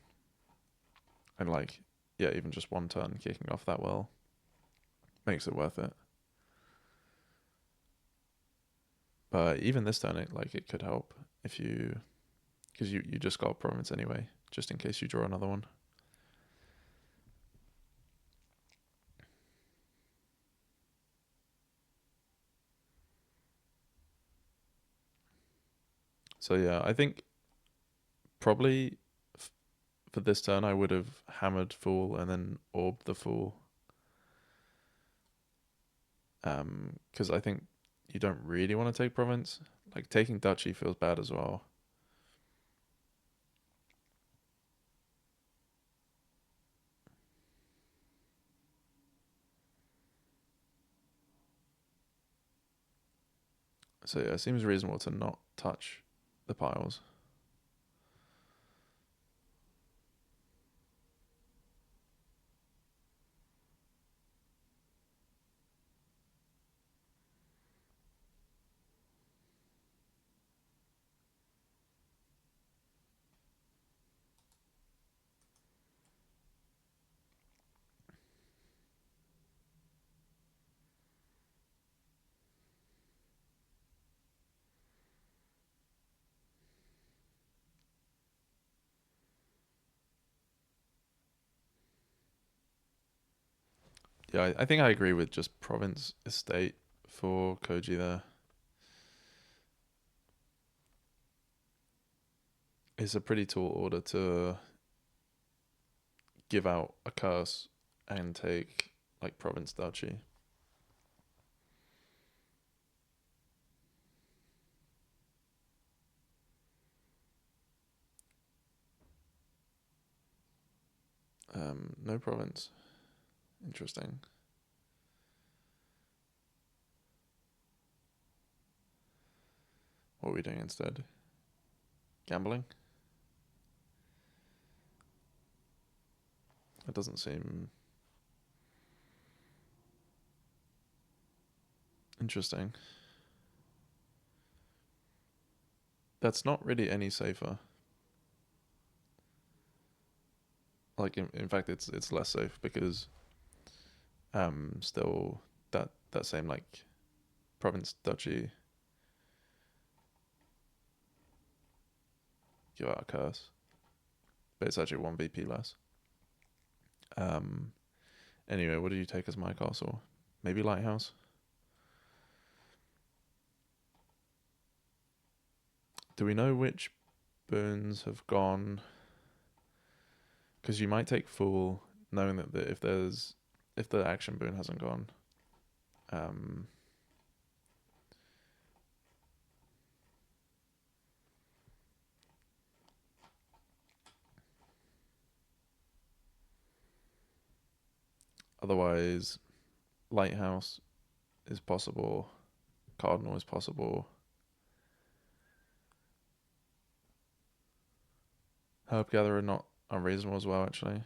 And like, yeah, even just one turn kicking off that well makes it worth it. But even this turn, it could help if you, because you just got a province anyway, just in case you draw another one. So yeah, I think probably for this turn I would have hammered Fool and then orbed the Fool. Because I think you don't really want to take province. Like, taking duchy feels bad as well. So yeah, it seems reasonable to not touch the piles. Yeah, I think I agree with just province estate for Kojii there. It's a pretty tall order to give out a curse and take like province duchy. No province. Interesting. What are we doing instead? Gambling? It doesn't seem... Interesting. That's not really any safer. Like in fact, it's less safe because still that same like province duchy give out a curse, but it's actually 1 VP less. Um. Anyway, what do you take as MyCaastl? Maybe Lighthouse. Do we know which boons have gone? Because you might take Fool, knowing that if the action boon hasn't gone. Um, Otherwise, Lighthouse is possible. Cardinal is possible. Herb Gatherer not unreasonable as well, actually.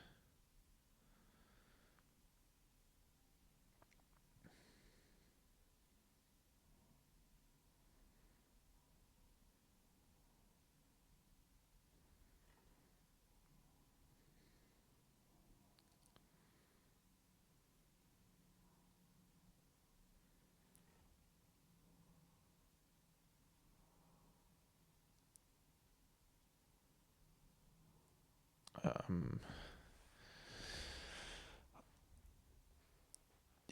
Um,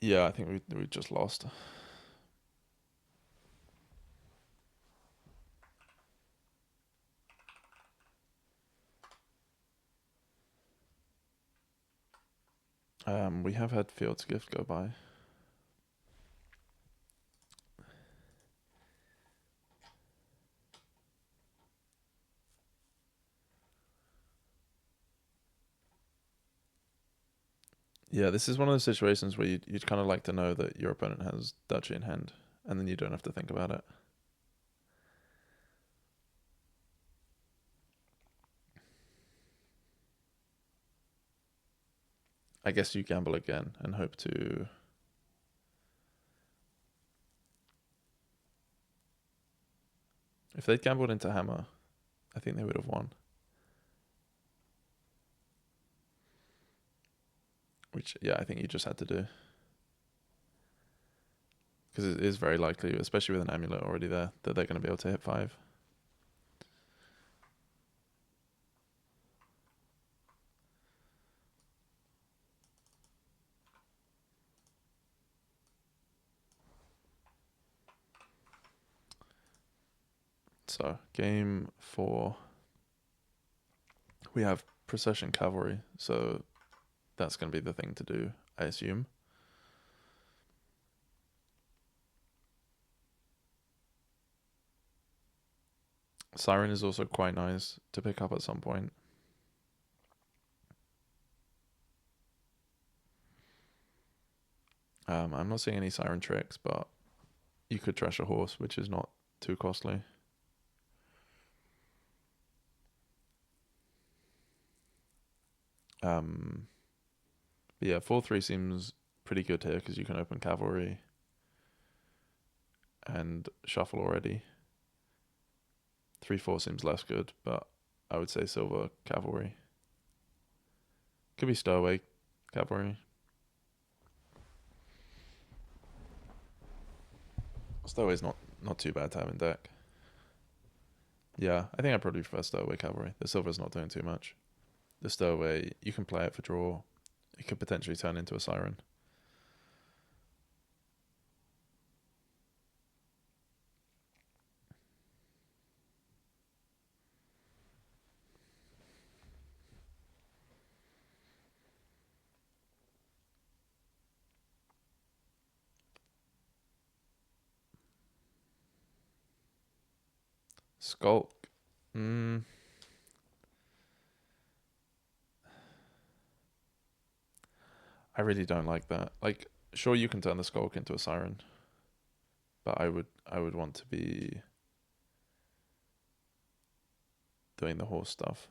yeah, I think we just lost. We have had Field's Gift go by. Yeah, this is one of those situations where you'd kind of like to know that your opponent has Duchy in hand, and then you don't have to think about it. I guess you gamble again and hope to... If they'd gambled into Hammer, I think they would have won. Which, yeah, I think you just had to do. Because it is very likely, especially with an amulet already there, that they're going to be able to hit 5. So, game 4. We have Procession Cavalry, so that's going to be the thing to do, I assume. Siren is also quite nice to pick up at some point. I'm not seeing any Siren tricks, but you could trash a horse, which is not too costly. Yeah, 4-3 seems pretty good here because you can open Cavalry and shuffle already. 3-4 seems less good, but I would say Silver Cavalry. Could be Stowaway Cavalry. Stowaway's not too bad to have in deck. Yeah, I think I probably prefer Stowaway Cavalry. The Silver's not doing too much. The Stowaway, you can play it for draw. It could potentially turn into a Siren. Skulk. I really don't like that. Like, sure, you can turn the Skulk into a Siren, but I would want to be doing the horse stuff.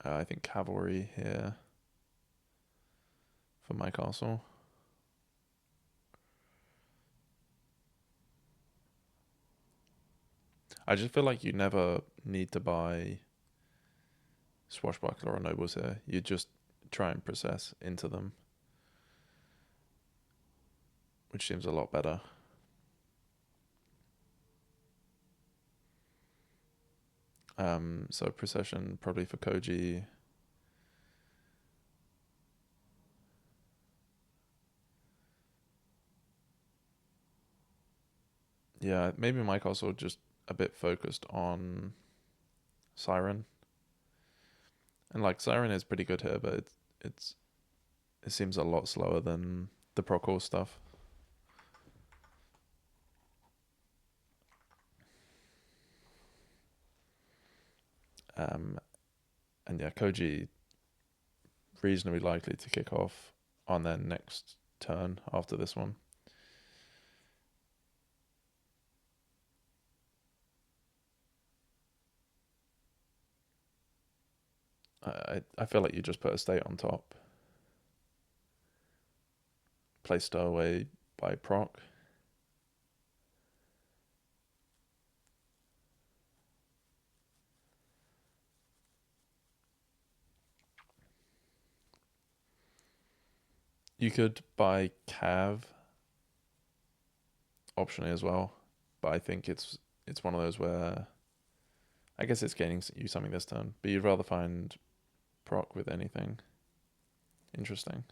I think Cavalry here for MyCaastl. I just feel like you never need to buy Swashbuckler or Nobles here. You just try and process into them, which seems a lot better. So Procession probably for Kojii. Yeah, maybe MyCaastl just a bit focused on Siren. And like Siren is pretty good here, but it seems a lot slower than the Procor stuff. And yeah, Kojii reasonably likely to kick off on their next turn after this one. I feel like you just put a state on top. Play Stowaway by proc. You could buy Cav optionally as well, but I think it's one of those where I guess it's gaining you something this turn, but you'd rather find proc with anything interesting.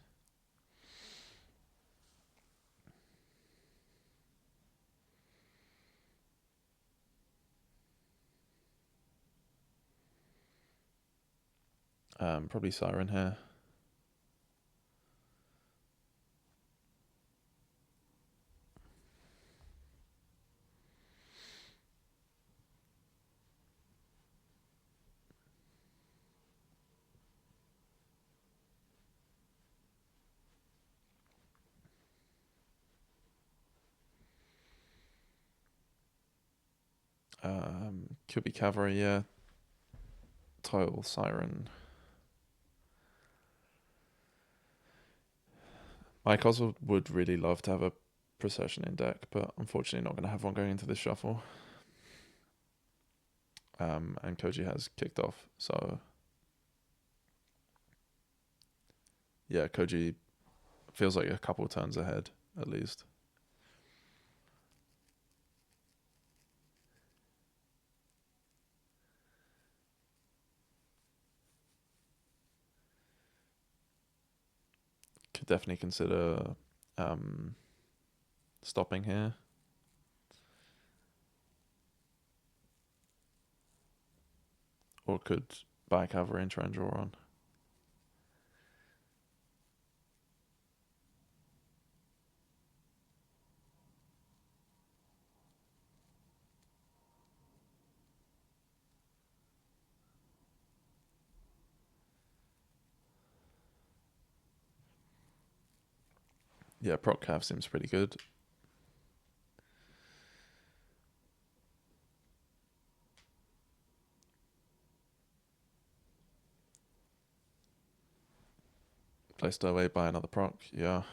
Probably Siren here. Could be Cavalry, yeah. Tile Siren. MyCaastl would really love to have a Procession in deck, but unfortunately not going to have one going into this shuffle. And Kojii has kicked off, so yeah, Kojii feels like a couple turns ahead at least. Could definitely consider stopping here. Or could buy Cavalry and try and draw on. Yeah, proc Cav seems pretty good. Play Stowaway, buy another proc, yeah.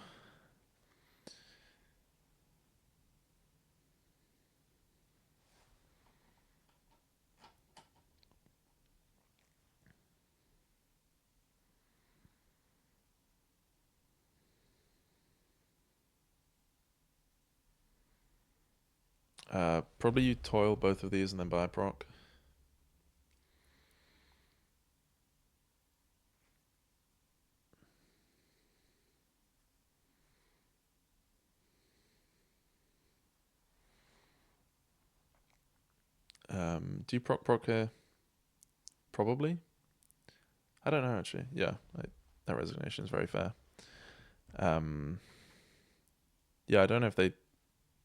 Probably you toil both of these and then buy a proc. Do you proc here? Probably. I don't know actually. Yeah, that resignation is very fair. Yeah, I don't know if they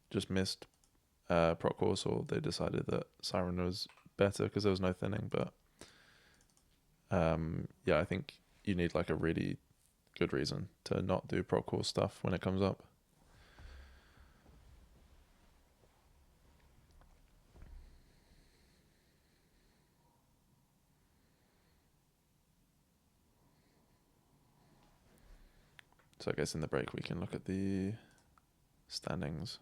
just missed proc course or they decided that Siren was better because there was no thinning. But yeah, I think you need like a really good reason to not do proc course stuff when it comes up. So I guess in the break we can look at the standings.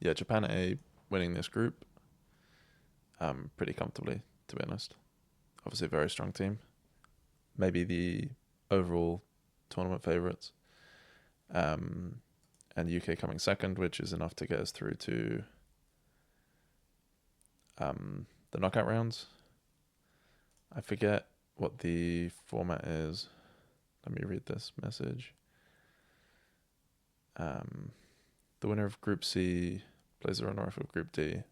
Yeah, Japan A winning this group pretty comfortably, to be honest. Obviously a very strong team. Maybe the overall tournament favourites. And UK coming second, which is enough to get us through to the knockout rounds. I forget what the format is. Let me read this message. The winner of Group C plays the runner-up of Group D,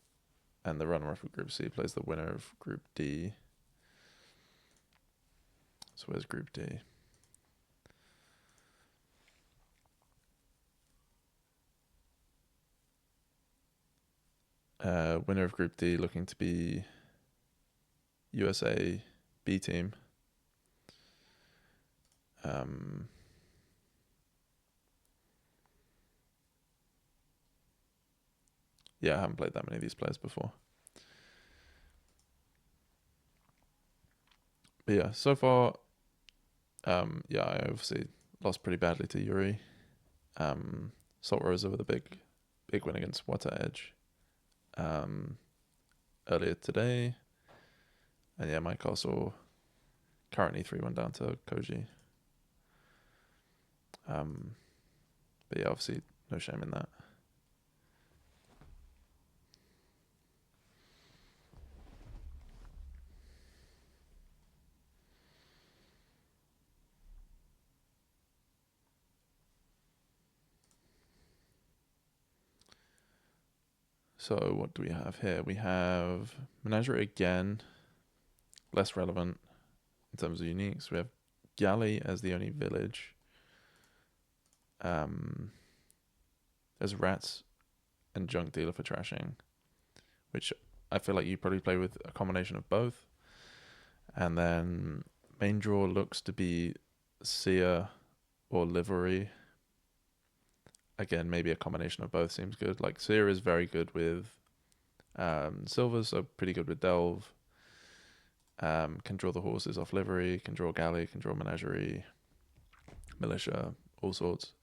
and the runner-up of Group C plays the winner of Group D. So where's Group D? Winner of Group D looking to be USA B team. Yeah, I haven't played that many of these players before. But yeah, so far, yeah, I obviously lost pretty badly to Yuri. Salt Rosa with a big win against Water Edge earlier today. And yeah, MyCaastl currently 3-1 down to Kojii. But yeah, obviously no shame in that. So what do we have here? We have Menagerie again, less relevant in terms of uniques. We have Galley as the only village. There's Rats and Junk Dealer for trashing, which I feel like you probably play with a combination of both. And then main draw looks to be Seer or Livery. Again, maybe a combination of both seems good. Like Seer is very good with silvers, so pretty good with Delve. Can draw the horses off Livery, can draw Galley, can draw Menagerie, Militia, all sorts.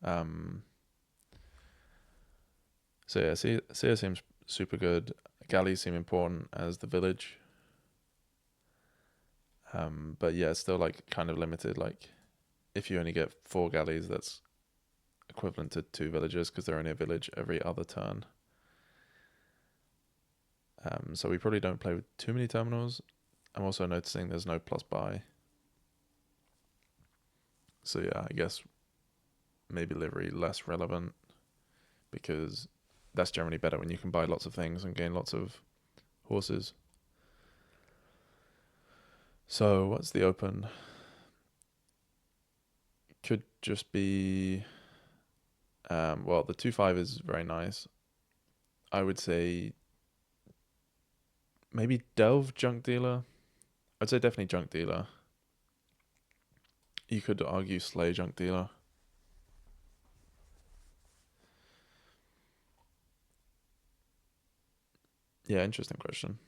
So yeah, Seer seems super good. Galleys seem important as the village. But yeah, it's still like kind of limited. Like if you only get 4 galleys, that's equivalent to 2 villages because they're only a village every other turn. So we probably don't play with too many terminals. I'm also noticing there's no plus buy. So yeah, I guess maybe livery less relevant because that's generally better when you can buy lots of things and gain lots of horses. So what's the open? Could just be well, the 2-5 is very nice. I would say maybe Delve Junk Dealer. I'd say definitely Junk Dealer. You could argue Slay Junk Dealer. Yeah, interesting question.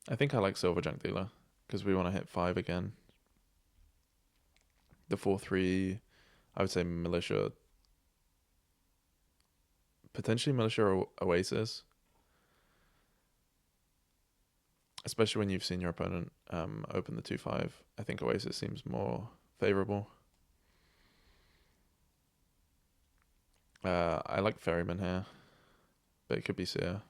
I think I like Silver Junk Dealer because we want to hit 5 again. The 4-3, I would say Militia. Potentially Militia or Oasis. Especially when you've seen your opponent open the 2-5. I think Oasis seems more favourable. I like Ferryman here, but it could be Seer.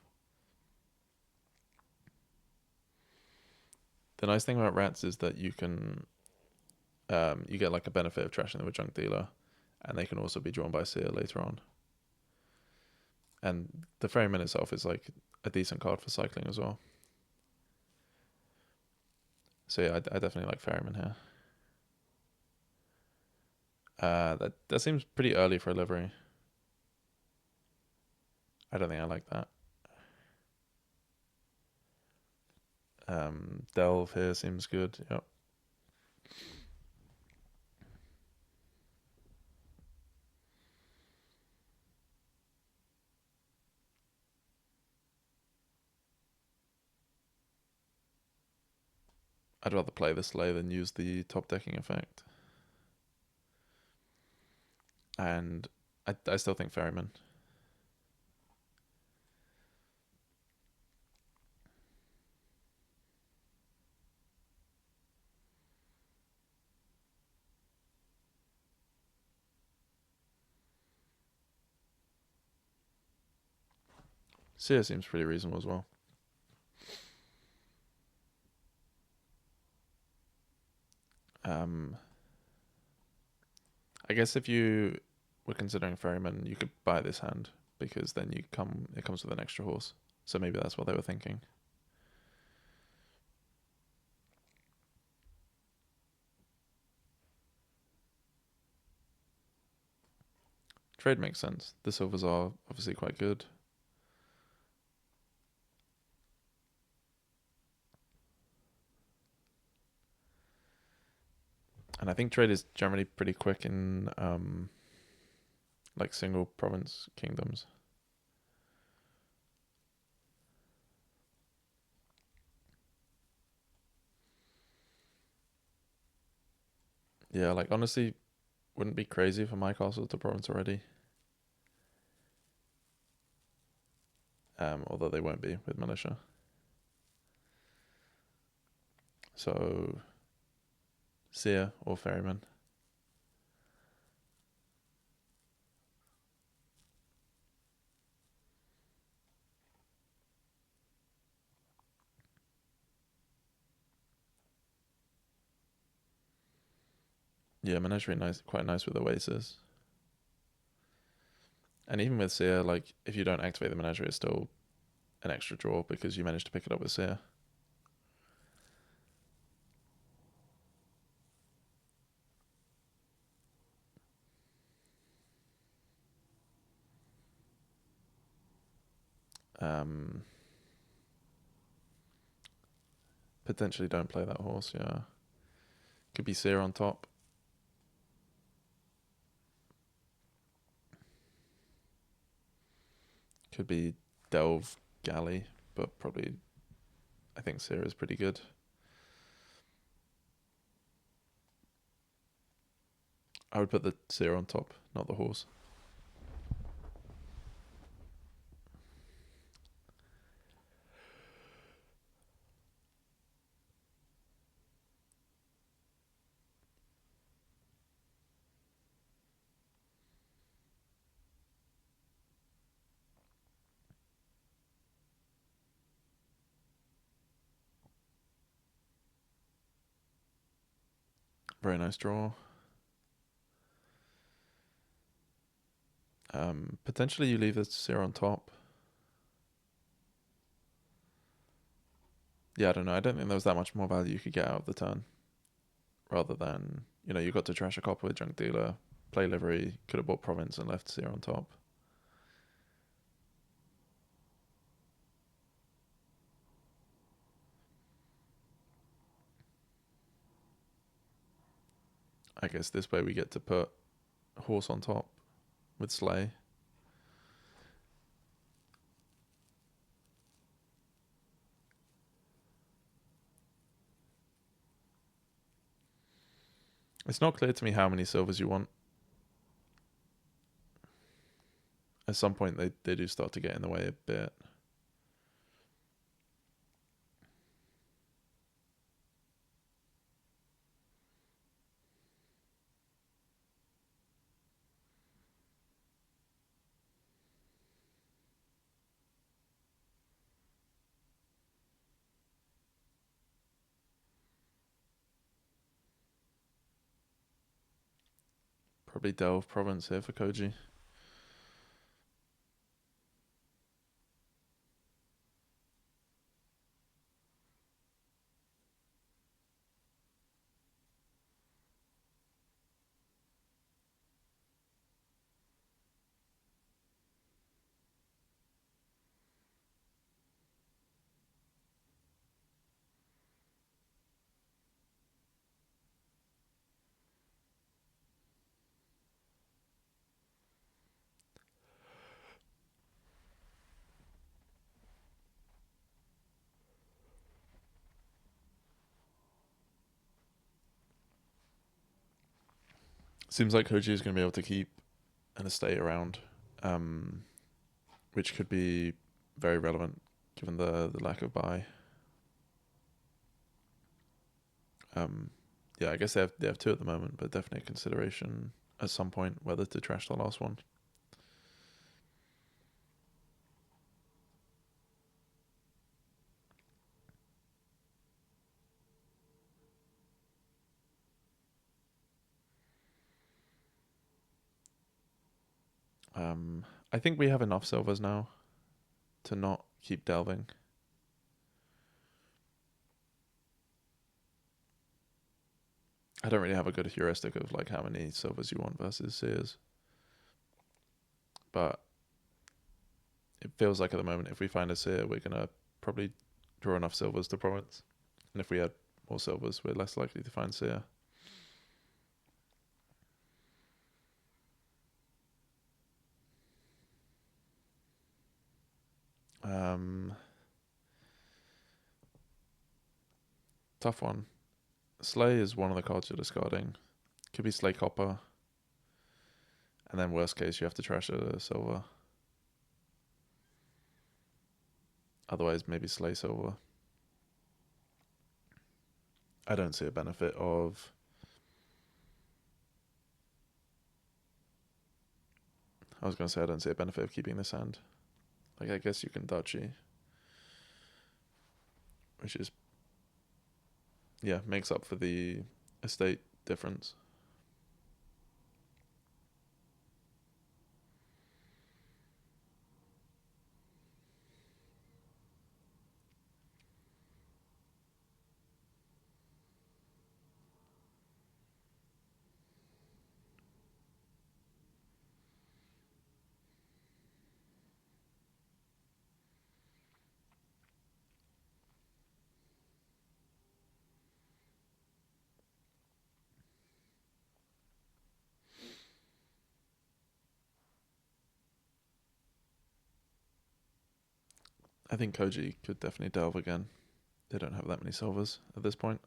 The nice thing about Rats is that you can you get like a benefit of trashing them with Junk Dealer, and they can also be drawn by Seer later on. And the Ferryman itself is like a decent card for cycling as well. So yeah, I definitely like Ferryman here. That seems pretty early for a livery. I don't think I like that. Delve here seems good. Yep. I'd rather play the sleigh than use the top decking effect. And I still think ferryman. Seer seems pretty reasonable as well. I guess if you were considering ferryman, you could buy this hand because then it comes with an extra horse. So maybe that's what they were thinking. Trade makes sense. The silvers are obviously quite good. And I think trade is generally pretty quick in like single province kingdoms. Yeah, like honestly, wouldn't be crazy for MyCaastl to province already. Although they won't be with militia. So, seer or ferryman. Yeah, Menagerie quite nice with Oasis. And even with Seer, like if you don't activate the Menagerie, it's still an extra draw because you managed to pick it up with Seer. Potentially don't play that horse, yeah. Could be Seer on top. Could be Delve Galley, but probably I think Seer is pretty good. I would put the Seer on top, not the horse. Very nice draw. Potentially you leave the Seer on top. Yeah, I don't know. I don't think there was that much more value you could get out of the turn. Rather than, you got to trash a copper with Junk Dealer, play livery, could have bought Province and left Seer on top. I guess this way we get to put a horse on top with Slay. It's not clear to me how many silvers you want. At some point they do start to get in the way a bit. Probably Delve Province here for Kojii. Seems like Kojii is going to be able to keep an estate around, um, which could be very relevant given the lack of buy. Yeah, I guess they have two at the moment, but definitely a consideration at some point whether to trash the last one. I think we have enough silvers now to not keep delving. I don't really have a good heuristic of like how many silvers you want versus seers, but it feels like at the moment if we find a seer, we're gonna probably draw enough silvers to province, and if we had more silvers, we're less likely to find seer. Tough one. Slay is one of the cards you're discarding. Could be Slay Copper, and then worst case you have to trash a silver. Otherwise, maybe Slay Silver. I don't see a benefit of. I was gonna say I don't see a benefit of keeping this hand. Like I guess you can duchy, which is makes up for the estate difference. I think Kojii could definitely delve again. They don't have that many silvers at this point.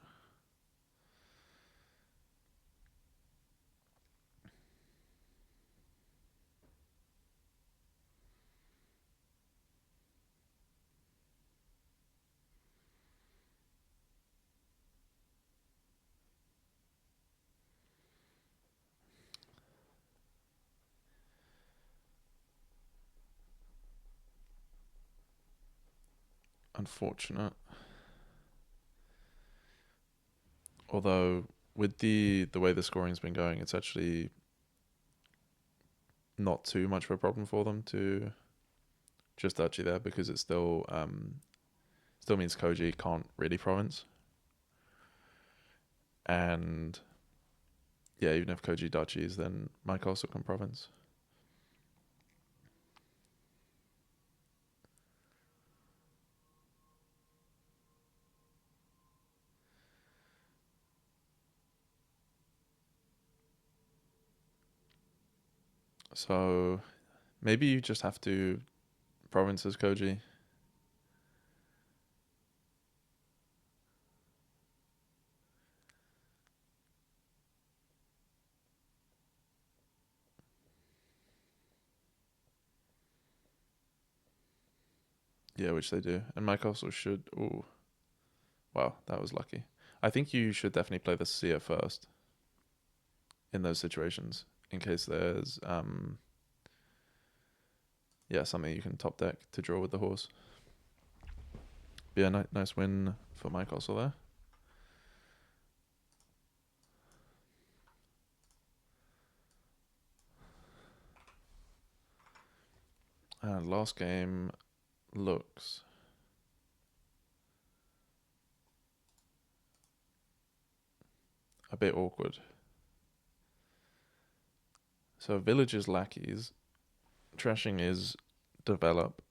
Unfortunate. Although with the way the scoring's been going, it's actually not too much of a problem for them to just duchy there because it still means Kojii can't really province. And yeah, even if Kojii duchies, then MyCaastl can province. So maybe you just have to province as Kojii. Yeah, which they do. And MyCaastl should. Ooh, wow, that was lucky. I think you should definitely play the seer first in those situations in case there's something you can top deck to draw with the horse. But yeah, nice win for MyCaastl there. And last game looks a bit awkward. So Village's lackeys, trashing is develop,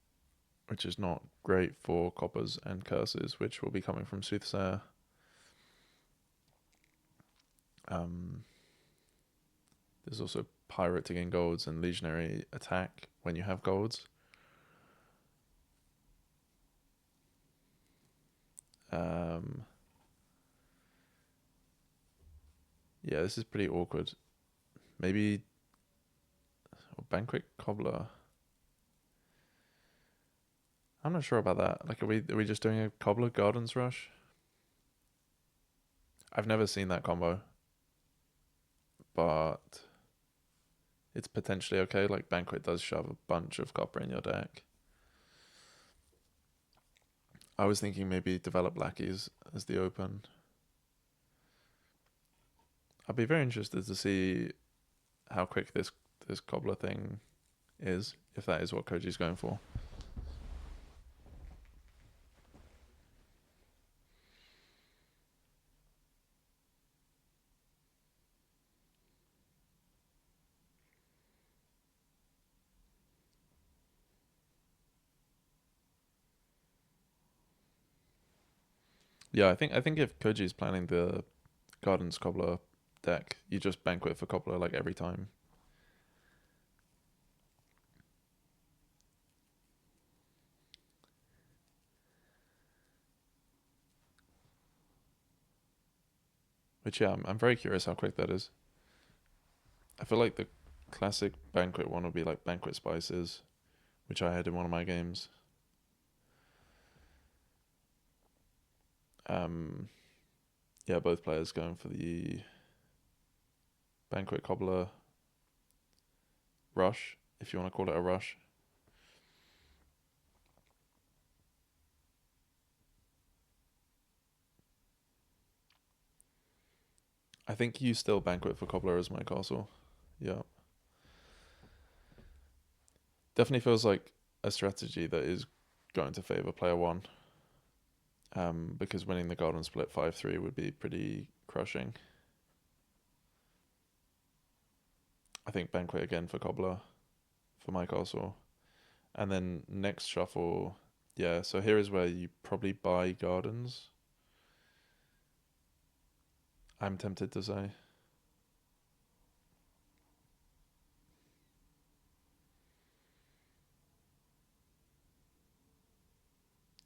which is not great for coppers and curses, which will be coming from Soothsayer. There's also pirate to gain golds and legionary attack when you have golds. Yeah, this is pretty awkward. maybe Banquet Cobbler. I'm not sure about that. Like, are we just doing a Cobbler Gardens Rush? I've never seen that combo, but it's potentially okay. Like, Banquet does shove a bunch of copper in your deck. I was thinking maybe develop lackeys as the open. I'd be very interested to see how quick this cobbler thing is, if that is what Koji's going for. Yeah, I think if Koji's planning the Gardens Cobbler deck, you just Banquet for Cobbler like every time. Which, yeah, I'm very curious how quick that is. I feel like the classic Banquet one would be like Banquet Spices, which I had in one of my games. Yeah, both players going for the Banquet Cobbler rush, if you want to call it a rush. I think you still Banquet for Cobbler as MyCaastl. Yeah. Definitely feels like a strategy that is going to favour player one. Because winning the Garden Split 5-3 would be pretty crushing. I think Banquet again for Cobbler, for MyCaastl. And then next shuffle, yeah, so here is where you probably buy Gardens. I'm tempted to say.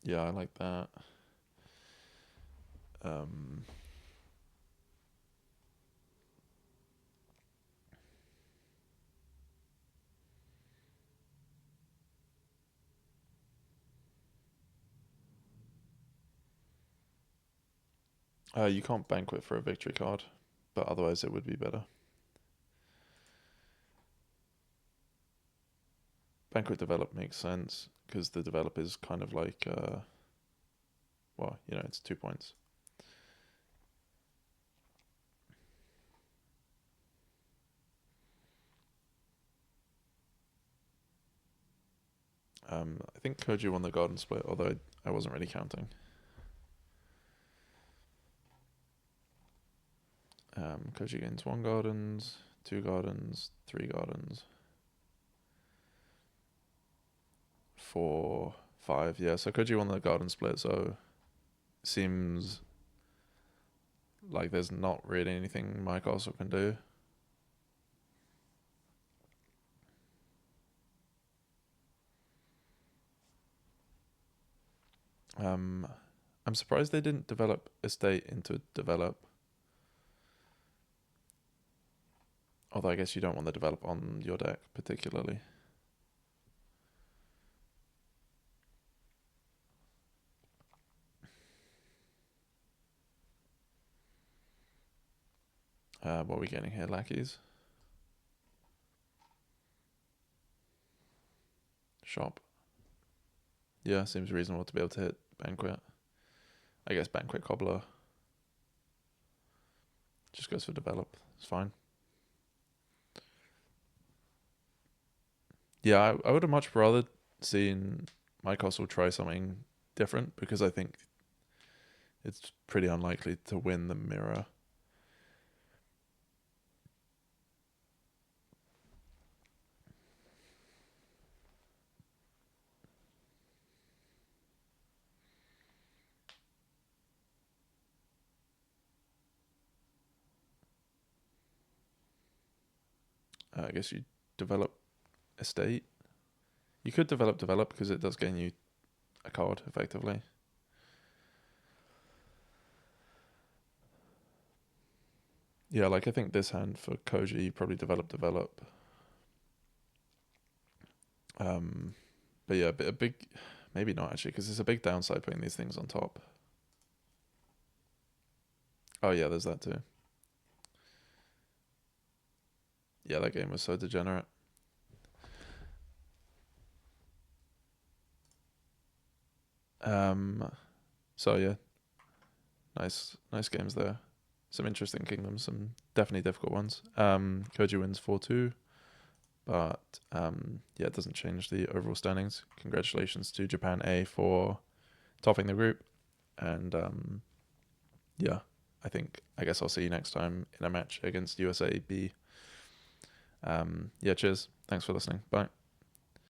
Yeah, I like that. You can't Banquet for a victory card, but otherwise it would be better. Banquet Develop makes sense, because the Develop is kind of like, well, you know, it's 2 points. I think Koji won the Garden Split, although I wasn't really counting. Koji gains 1 Gardens, 2 Gardens, 3 Gardens, 4, 5. Yeah, so Koji won the Garden Split, so seems like there's not really anything MyCaastl can do. I'm surprised they didn't develop Estate into Develop. Although I guess you don't want to develop on your deck particularly. What are we getting here? Lackeys? Shop. Yeah, seems reasonable to be able to hit Banquet. I guess Banquet Cobbler just goes for Develop. It's fine. Yeah, I would have much rather seen MyCaastl try something different, because I think it's pretty unlikely to win the mirror. I guess you develop Estate. You could develop because it does gain you a card effectively. Yeah, like I think this hand for Kojii probably develop. But yeah, a big, maybe not actually, because it's a big downside putting these things on top. Oh yeah, there's that too. Yeah, that game was so degenerate. So yeah, nice games there. Some interesting kingdoms, some definitely difficult ones. Koji wins 4-2, but yeah, it doesn't change the overall standings. Congratulations to Japan A for topping the group, and yeah, I guess I'll see you next time in a match against USA B. Yeah, cheers. Thanks for listening. Bye.